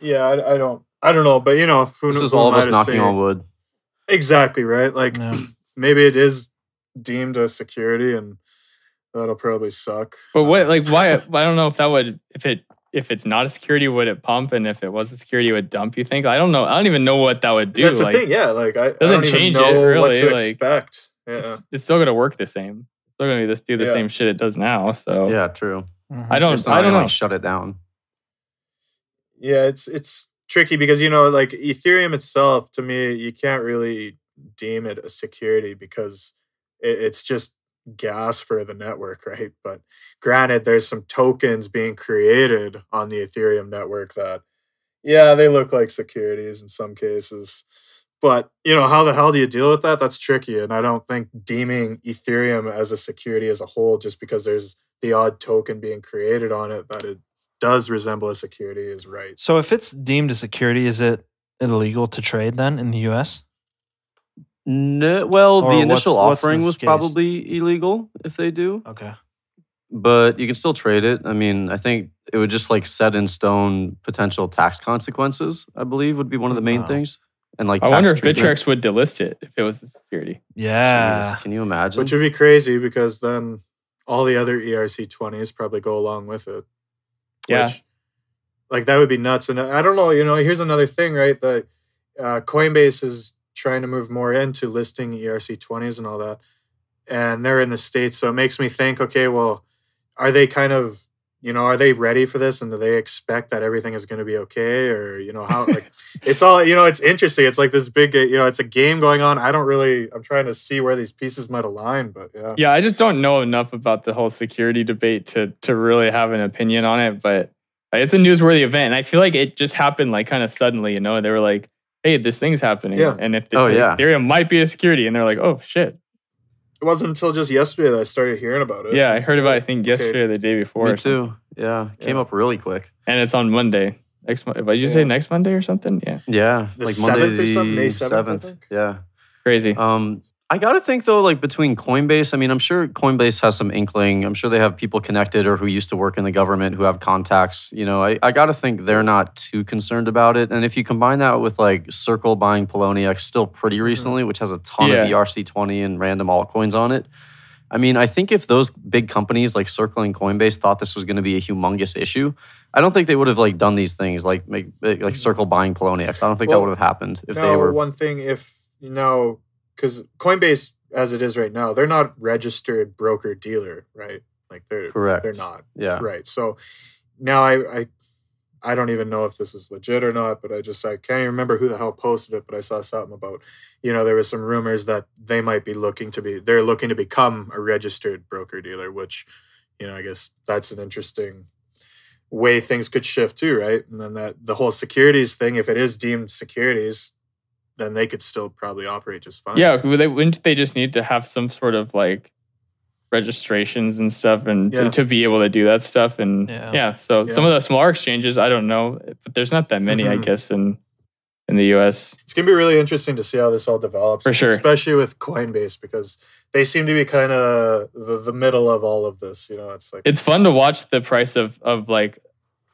yeah. I don't know, but who This knows? is all of who us am I to knocking say? on wood. Exactly right. Like Yeah. maybe it is deemed a security, and that'll probably suck. but what like why? I don't know if that would if it's not a security, would it pump? And if it was a security, it would dump, you think? I don't know. I don't even know what that would do. That's like, the thing. Yeah, like I doesn't don't even change it, know really, what to like, expect. Yeah. it's still going to work the same. It's still going to do the Yeah. same shit it does now. So Yeah, true. Mhm. I It's don't not gonna, know. like, shut it down. Yeah, it's tricky because like Ethereum itself, to me, you can't really deem it a security because it's just gas for the network, right? But granted, there's some tokens being created on the Ethereum network that, yeah, they look like securities in some cases. But how the hell do you deal with that? That's tricky, and I don't think deeming Ethereum as a security as a whole, just because there's the odd token being created on it that it does resemble a security, is right. So if it's deemed a security, is it illegal to trade then in the U.S.? No, well, Or the initial what's offering the was case? probably illegal if they do, Okay. but you can still trade it. I mean, I think it would just like set in stone potential tax consequences, I believe would be one of the main Wow. things. And like, I wonder if tax treatment. Bittrex would delist it if it was a security. Yeah. Jeez, can you imagine? Which would be crazy because then all the other ERC20s probably go along with it. Yeah. Which, like that would be nuts. And I don't know, here's another thing, right? That Coinbase is trying to move more into listing ERC20s and all that. And they're in the States. So it makes me think, okay, well, are they kind of, are they ready for this? And do they expect that everything is going to be okay? Or, how, like, it's all, it's interesting. It's like this big, it's a game going on. I'm trying to see where these pieces might align, but yeah. Yeah, I just don't know enough about the whole security debate to really have an opinion on it. But it's a newsworthy event. And I feel like it just happened like kind of suddenly, they were like, hey, this thing's happening. Yeah. And if yeah. Ethereum might be a security. And they're like, oh, shit. It wasn't until just yesterday that I started hearing about it. Yeah, I It's heard about it, I like, think, okay. yesterday or the day before. Me or something. too. Yeah, came Yeah. up really quick. And it's on Monday. Next month. Did you say next Monday or something? Yeah. Yeah, The like Monday 7th or something? May the 7th, I 7th. think? Yeah. Crazy. I gotta think though, like between Coinbase, I mean, I'm sure Coinbase has some inkling. I'm sure they have people connected or who used to work in the government who have contacts. You know, I gotta think they're not too concerned about it. And if you combine that with like Circle buying Poloniex still pretty recently, which has a ton of ERC20 and random altcoins on it. I mean, I think if those big companies like Circle and Coinbase thought this was going to be a humongous issue, I don't think they would have like done these things like Circle buying Poloniex. I don't think that would have happened if they were. One thing, because Coinbase, as it is right now, they're not registered broker dealer, right? Like they're Correct. They're not. Yeah. Right. So now I don't even know if this is legit or not, but I can't even remember who the hell posted it, but I saw something about, there was some rumors that they might be looking to become a registered broker dealer, which, I guess that's an interesting way things could shift too, right? And then that the whole securities thing, if it is deemed securities, then they could still probably operate just fine. Yeah, wouldn't they just need to have some sort of like registrations and stuff and to be able to do that stuff? And so some of the smaller exchanges, I don't know, but there's not that many, I guess, in the US. It's going to be really interesting to see how this all develops. For sure. Especially with Coinbase, because they seem to be kind of the middle of all of this. It's like... It's fun to watch the price of like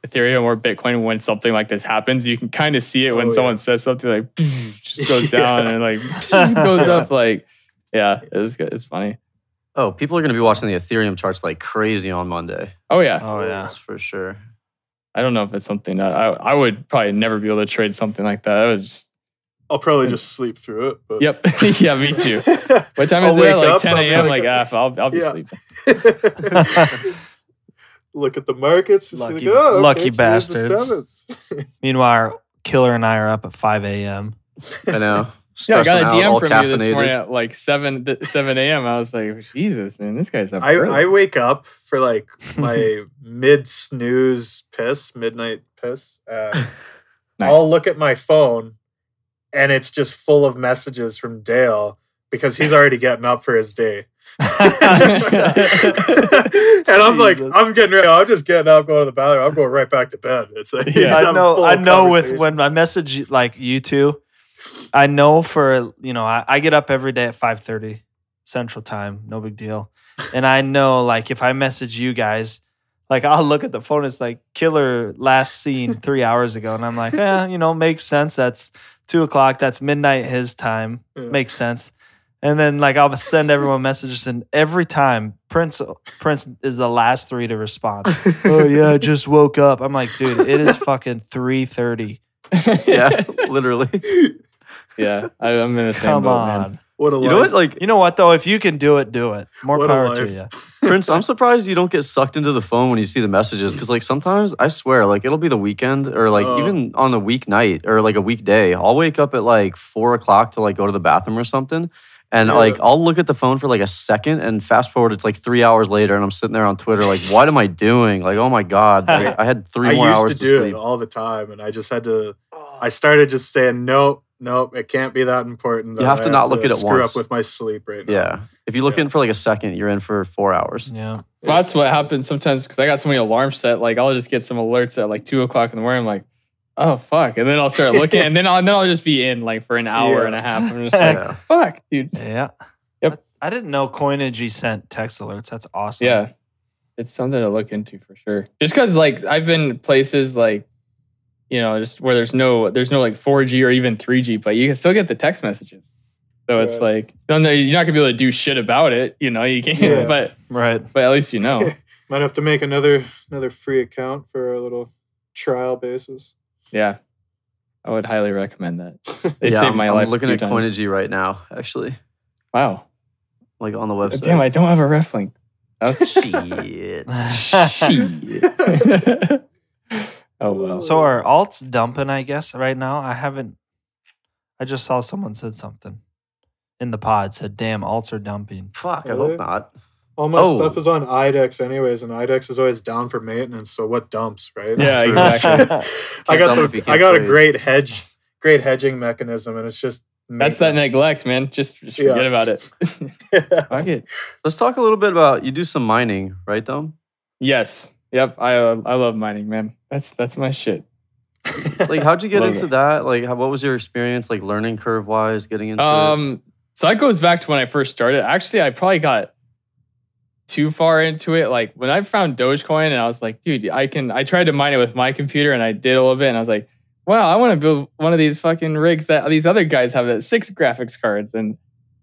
Ethereum or Bitcoin when something like this happens. You can kind of see it when someone says something like just goes down and like goes up. Like, it's funny. Oh, people are going to be watching the Ethereum charts like crazy on Monday. Oh yeah. That's for sure. I don't know if it's something that I would probably never be able to trade something like that. I'll probably just sleep through it. But... Yep. Yeah, me too. What time is it? Like 10 a.m. Like, I'll be sleeping. Look at the markets. Lucky bastards. Meanwhile, Killer and I are up at 5 a.m. I know. Yeah, I got a DM from you this morning at like 7 a.m. I was like, Jesus, man, this guy's up early. I wake up for like my midnight piss. Nice. I'll look at my phone and it's just full of messages from Dale because he's already getting up for his day. And I'm like, I'm getting ready. I'm just getting up, going to the bathroom. I'm going right back to bed. It's like, I know with when I message like you two, I know for, I get up every day at 5:30 Central Time. No big deal. And I know like if I message you guys, like I'll look at the phone. It's like Killer last seen 3 hours ago. And I'm like, makes sense. That's 2:00. That's midnight his time. Yeah. Makes sense. And then like I'll send everyone messages, and every time Prince is the last three to respond. Oh yeah, I just woke up. I'm like, dude, it is fucking 3:30. Yeah, literally. Yeah, I'm in the same boat, man. What a life. You know what though? If you can do it, do it. More power to you. Prince, I'm surprised you don't get sucked into the phone when you see the messages, because like sometimes I swear, like it'll be the weekend or like even on a weeknight or like a weekday, I'll wake up at like 4:00 to like go to the bathroom or something. And like I'll look at the phone for like a second, and fast forward, it's like 3 hours later, and I'm sitting there on Twitter like, what am I doing? Like, oh my God, like, I had 3 more hours to sleep. I used to do it all the time, and I just had to. I started just saying nope, it can't be that important. You have to not look at it screw once. Up with my sleep right now. Yeah, if you look in for like a second, you're in for 4 hours. Yeah, well, that's what happens sometimes because I got so many alarms set. Like I'll just get some alerts at like 2:00 in the morning. I'm like, oh fuck, and then I'll start looking, and then I'll just be in like for an hour and a half. I'm just like, fuck, dude. Yeah. Yep. I didn't know Coinigy sent text alerts. That's awesome. Yeah. It's something to look into for sure. Just because like I've been places like, just where there's no like 4G or even 3G, but you can still get the text messages. So it's like, you're not going to be able to do shit about it. You can't, but at least Might have to make another free account for a little trial basis. Yeah. I would highly recommend that. They saved my life. I'm looking at Coinigy right now, actually. Wow. Like on the website. Damn, I don't have a ref link. Oh, shit. Oh, well. So are alts dumping, I guess, right now? I just saw someone said something in the pod, said, damn, alts are dumping. Fuck, I hope not. All my stuff is on IDEX anyways, and IDEX is always down for maintenance, so what dumps, right? Yeah, exactly. I got a great hedging mechanism, and it's just that's that neglect, man. Just forget about it. Fuck it. Let's talk a little bit about, you do some mining, right, Dom? Yes. Yep. I love mining, man. That's my shit. Like, how'd you get Love into it. that? Like, what was your experience, like, learning curve wise, getting into it? So that goes back to when I first started. Actually, I probably got too far into it. Like when I found Dogecoin and I was like, dude, I tried to mine it with my computer and I did a little bit and I was like, wow, I want to build one of these fucking rigs that these other guys have that 6 graphics cards. And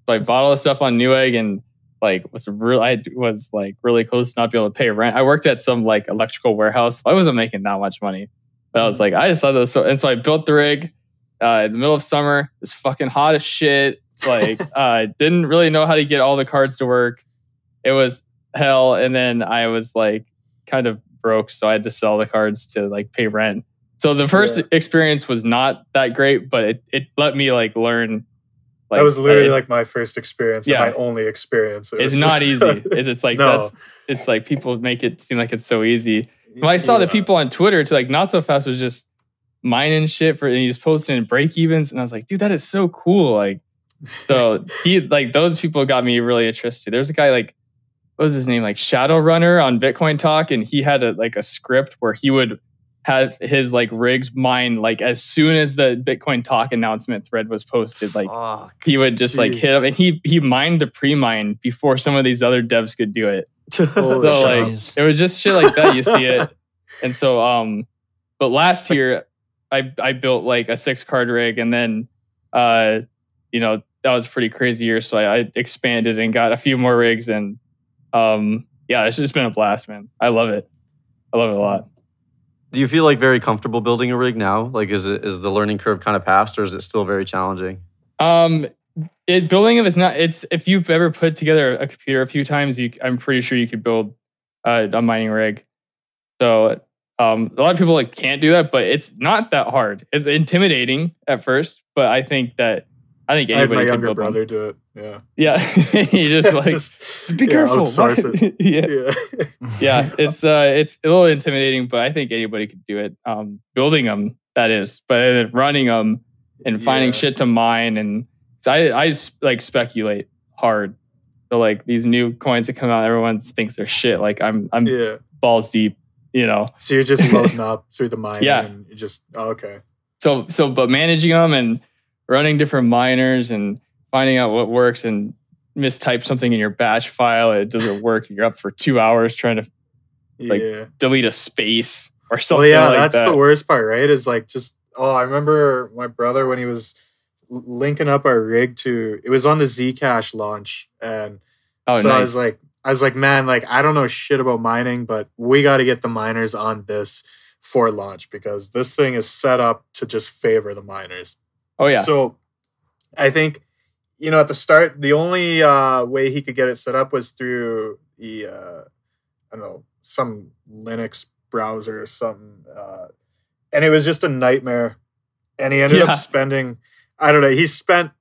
so I bought all the stuff on Newegg and like I was like really close to not be able to pay rent. I worked at some like electrical warehouse. I wasn't making that much money, but I was like, I just thought that was so. And so I built the rig in the middle of summer. It was fucking hot as shit. Like, didn't really know how to get all the cards to work. It was hell. And then I was like kind of broke. So I had to sell the cards to like pay rent. So the first experience was not that great, but it let me like learn. Like, that was literally like my first experience and Yeah. my only experience. It's not easy. It's like, No. it's like people make it seem like it's so easy. When I saw the people on Twitter to like Not So Fast was just mining shit and he just posting break evens. And I was like, dude, that is so cool. Like, so those people got me really interested. There's a guy like, what was his name? Like Shadowrunner on Bitcoin Talk. And he had a script where he would have his like rigs mined like as soon as the Bitcoin Talk announcement thread was posted. Like he would just like hit up and he mined the pre-mine before some of these other devs could do it. So like it was just shit like that. You see it. And so but last year I built like a 6-card rig and then that was a pretty crazy year. So I expanded and got a few more rigs and it's just been a blast, man. I love it. I love it a lot. Do you feel like very comfortable building a rig now? Like, is the learning curve kind of past, or is it still very challenging? Building it is not. It's if you've ever put together a computer a few times, I'm pretty sure you could build a mining rig. So a lot of people like can't do that, but it's not that hard. It's intimidating at first, but I think anybody I had my can younger build brother one. do it. Yeah. Yeah, you just like Be careful. Outsource it. yeah. It's a little intimidating, but I think anybody could do it. Building them, that is, but then running them and finding shit to mine, and so I like speculate hard. So like these new coins that come out, everyone thinks they're shit. Like I'm balls deep, So you're just loading up through the mining. Yeah. And you just okay. So but managing them and running different miners and finding out what works and mistype something in your batch file, it doesn't work. You're up for 2 hours trying to delete a space or something. Well, yeah, like that's that. the worst part, right? Is like I remember my brother when he was linking up our rig it was on the Zcash launch, and Oh, so nice. I was like, man, like I don't know shit about mining, but we got to get the miners on this for launch because this thing is set up to just favor the miners. Oh yeah. So I think, at the start, the only way he could get it set up was through the, I don't know, some Linux browser or something. And it was just a nightmare. And he ended up spending, I don't know, he spent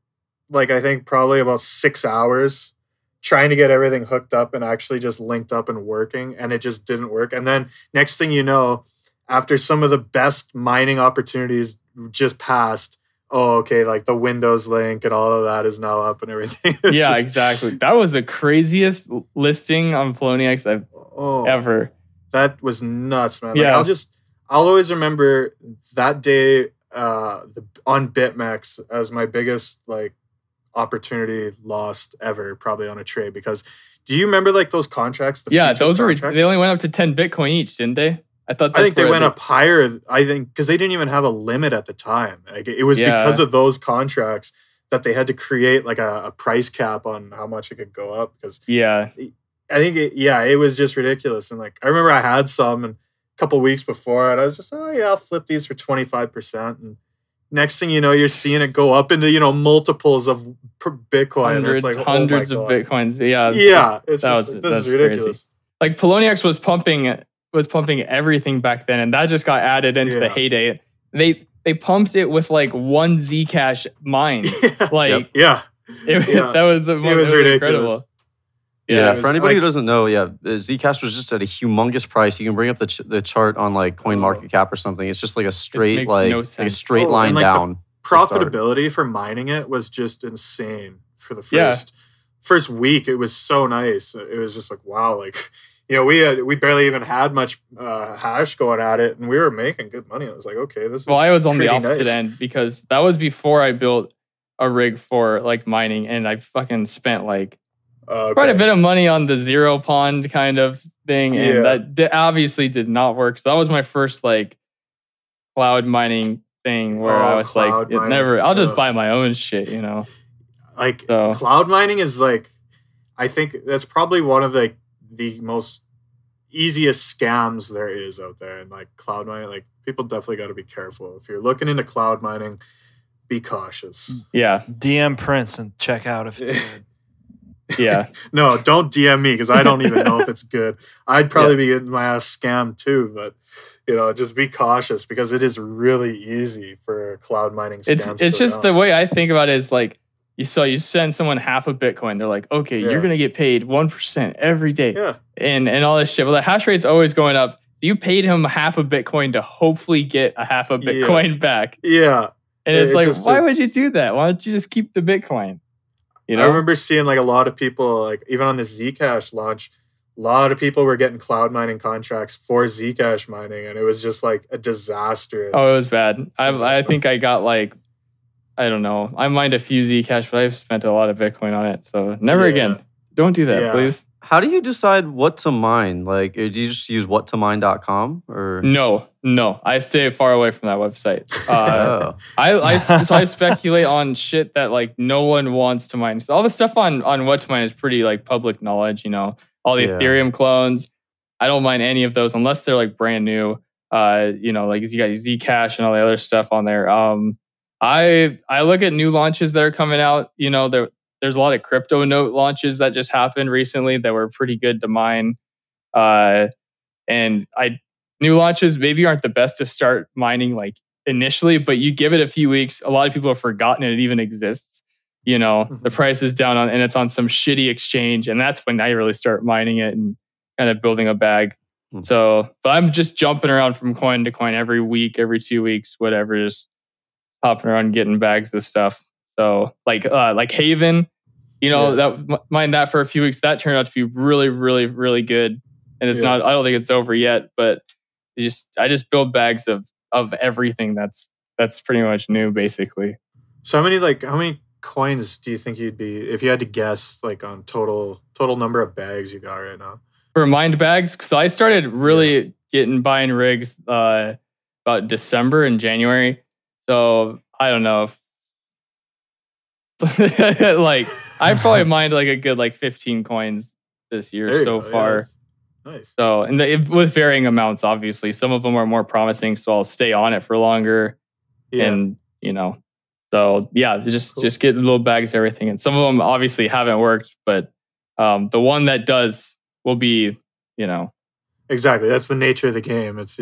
like, I think probably about 6 hours trying to get everything hooked up and actually just linked up and working. And it just didn't work. And then next thing you know, after some of the best mining opportunities just passed, oh, okay, like the Windows link and all of that is now up and everything. Exactly. That was the craziest listing on Poloniex I've ever. That was nuts, man. Yeah. Like, I'll always remember that day on BitMEX as my biggest like opportunity lost ever, probably on a trade. Because do you remember like those contracts? Those were, they only went up to 10 Bitcoin each, didn't they? I think they went up higher. I think because they didn't even have a limit at the time. Like it was because of those contracts that they had to create like a price cap on how much it could go up. Because I think it was just ridiculous. And like I remember I had some and a couple weeks before, and I was just I'll flip these for 25%. And next thing you know, you're seeing it go up into multiples of Bitcoin. Hundreds of Bitcoins. Yeah, this is ridiculous. Crazy. Like Poloniex was pumping everything back then, and that just got added into the heyday. They pumped it with like one Zcash mine. That was ridiculous. Incredible. Yeah, for anybody who doesn't know, Zcash was just at a humongous price. You can bring up the chart on like CoinMarketCap or something. It's just like a straight straight line down. Profitability for mining it was just insane for the first first week, it was so nice. It was just like, wow, like, we barely even had much hash going at it, and we were making good money. I was like, okay, this is I was on the pretty opposite nice. end because that was before I built a rig for like mining, and I fucking spent like quite a bit of money on the zero pond kind of thing, and that obviously did not work. So that was my first like cloud mining thing where I was like, I'll just buy my own shit, Like cloud mining is like, I think that's probably one of the most easiest scams there is out there. And like cloud mining, like people definitely got to be careful. If you're looking into cloud mining, be cautious. Yeah. DM Prince and check out if it's good. Yeah. No, don't DM me because I don't even know if it's good. I'd probably be getting my ass scammed too, but just be cautious because it is really easy for cloud mining scams. It's just the way I think about it is like, you send someone half a Bitcoin. They're like, okay, you're going to get paid 1% every day. Yeah. And all this shit. Well, the hash rate's always going up. You paid him half a Bitcoin to hopefully get a half a Bitcoin back. Yeah. And it's like, why would you do that? Why don't you just keep the Bitcoin? I remember seeing like a lot of people, like even on the Zcash launch, a lot of people were getting cloud mining contracts for Zcash mining. And it was just like a disastrous. Oh, it was bad. I think I got like, I don't know. I mined a few Zcash, but I've spent a lot of Bitcoin on it. So never again. Don't do that, please. How do you decide what to mine? Like, do you just use whattomine.com or? No. I stay far away from that website. So I speculate on shit that like no one wants to mine. So all the stuff on what to mine is pretty like public knowledge. All the Ethereum clones. I don't mine any of those unless they're like brand new. Like you got Zcash and all the other stuff on there. I look at new launches that are coming out. There's a lot of crypto note launches that just happened recently that were pretty good to mine. New launches maybe aren't the best to start mining like initially, but you give it a few weeks. A lot of people have forgotten it even exists. The price is down and it's on some shitty exchange, and that's when I really start mining it and kind of building a bag. So, but I'm just jumping around from coin to coin every week, every 2 weeks, whatever, just hopping around getting bags of stuff. So like Haven, that mined that for a few weeks. That turned out to be really, really, really good. And it's not. I don't think it's over yet, but I just build bags of everything that's pretty much new, basically. So how many coins do you think you'd be if you had to guess like on total number of bags you got right now? For mined bags, because I started really buying rigs about December and January. So I don't know if like I probably mined like a good like 15 coins this year so far. Yes. Nice. So with varying amounts, obviously, some of them are more promising, so I'll stay on it for longer. Yeah. And so just get little bags of everything, and some of them obviously haven't worked, but the one that does will be exactly. That's the nature of the game. It's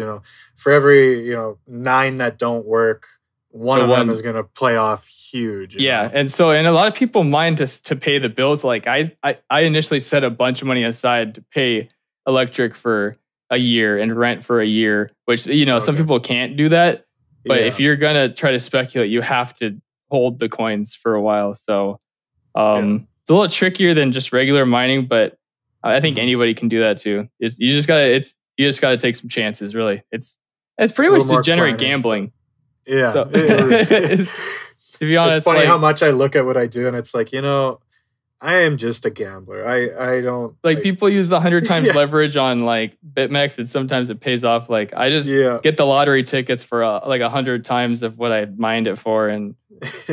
for every 9 that don't work, one of them is going to play off huge. And a lot of people mind to pay the bills. Like I initially set a bunch of money aside to pay electric for a year and rent for a year, which some people can't do that. But if you're gonna try to speculate, you have to hold the coins for a while. So it's a little trickier than just regular mining, but I think anybody can do that too. You just gotta take some chances. Really, it's pretty much degenerate gambling. Yeah. So, to be honest, it's funny how much I look at what I do, and it's like I am just a gambler. I don't like people use the 100 times leverage on like BitMEX, and sometimes it pays off. Like I just get the lottery tickets for like 100 times of what I mined it for, and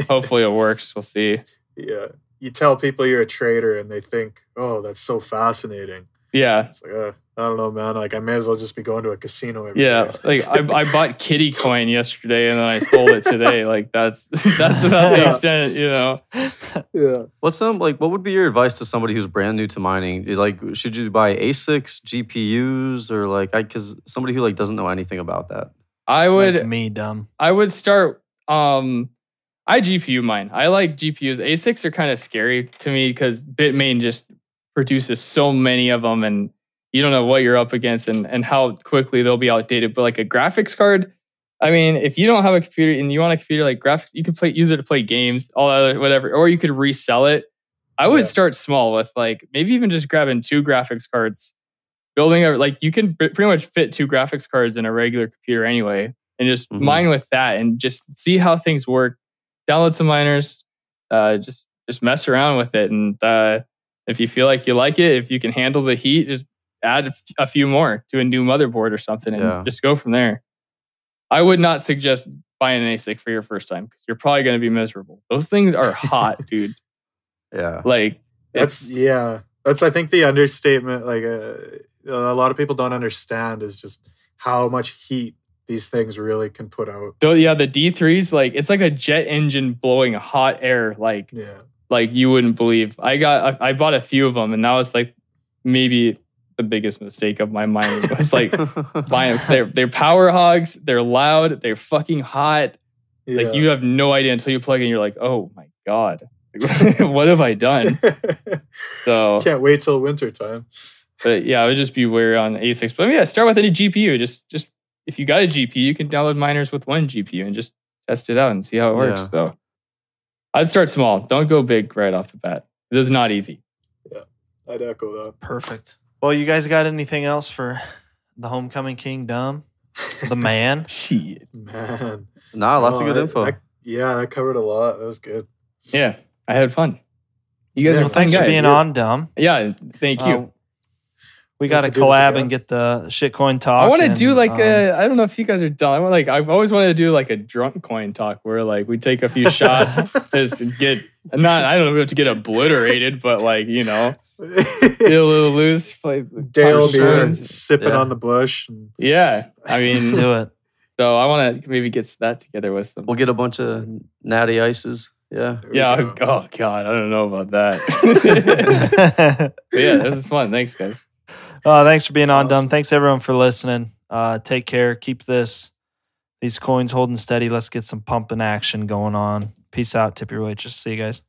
hopefully it works. We'll see. Yeah, you tell people you're a trader, and they think, "Oh, that's so fascinating." Yeah, it's like I don't know, man. Like I may as well just be going to a casino every day. Like I bought Kitty Coin yesterday and then I sold it today. Like that's about the extent, Yeah. What would be your advice to somebody who's brand new to mining? Like, should you buy ASICs, GPUs, or because somebody who doesn't know anything about that? I would dumb. I would start. I GPU mine. I like GPUs. ASICs are kind of scary to me because Bitmain just produces so many of them, and you don't know what you're up against and how quickly they'll be outdated. But like a graphics card, I mean, if you don't have a computer and you want a computer like graphics, you can use it to play games, all other whatever, or you could resell it. I would Yeah. start small with like maybe even just grabbing 2 graphics cards, building a like you can pretty much fit 2 graphics cards in a regular computer anyway, and just Mhm. mine with that and just see how things work. Download some miners, just mess around with it, and if you feel like you like it, if you can handle the heat, just add a few more to a new motherboard or something, and Yeah. just go from there. I would not suggest buying an ASIC for your first time because you're probably going to be miserable. Those things are hot, dude. Yeah. Like That's I think the understatement. Like a lot of people don't understand is just how much heat these things really can put out. the D3s, like it's like a jet engine blowing hot air, like Yeah. you wouldn't believe. I bought a few of them, and that was like maybe the biggest mistake of my mind. It was like buying them. They're power hogs. They're loud. They're fucking hot. Yeah. Like you have no idea until you plug in. You're like, oh my god, what have I done? So, Can't wait till winter time. but yeah, I would just be wary on ASICs. But yeah, start with any GPU. Just if you got a GPU, you can download miners with one GPU and just test it out and see how it works. Yeah. So I'd start small. Don't go big right off the bat. It is not easy. I'd echo that. Perfect. Well, you guys got anything else for the Homecoming King Dumb? The man? Shit. Man. Nah, lots of No, good info. I covered a lot. That was good. Yeah, I had fun. You guys Yeah, are Well, fun thanks guys. for being on, Dumb. Yeah, thank you. We got to have to do this collab again. and get the shitcoin talk. I want to and, do like I don't know if you guys are done. I've always wanted to do like a drunk coin talk where like we take a few shots, just get I don't know if we have to get obliterated, but like get a little loose. Play Dale pop beer coins. sipping Yeah. on the bush. And Yeah, I mean, do it. so I want to maybe get that together with some. We'll get a bunch of natty ices. Yeah. there we Yeah. go. Oh God, I don't know about that. But yeah, this is fun. Thanks, guys. Thanks for being on, Dumb. Awesome. Thanks everyone for listening. Take care. Keep these coins holding steady. Let's get some pumping action going on. Peace out. Tip your waitress. See you guys.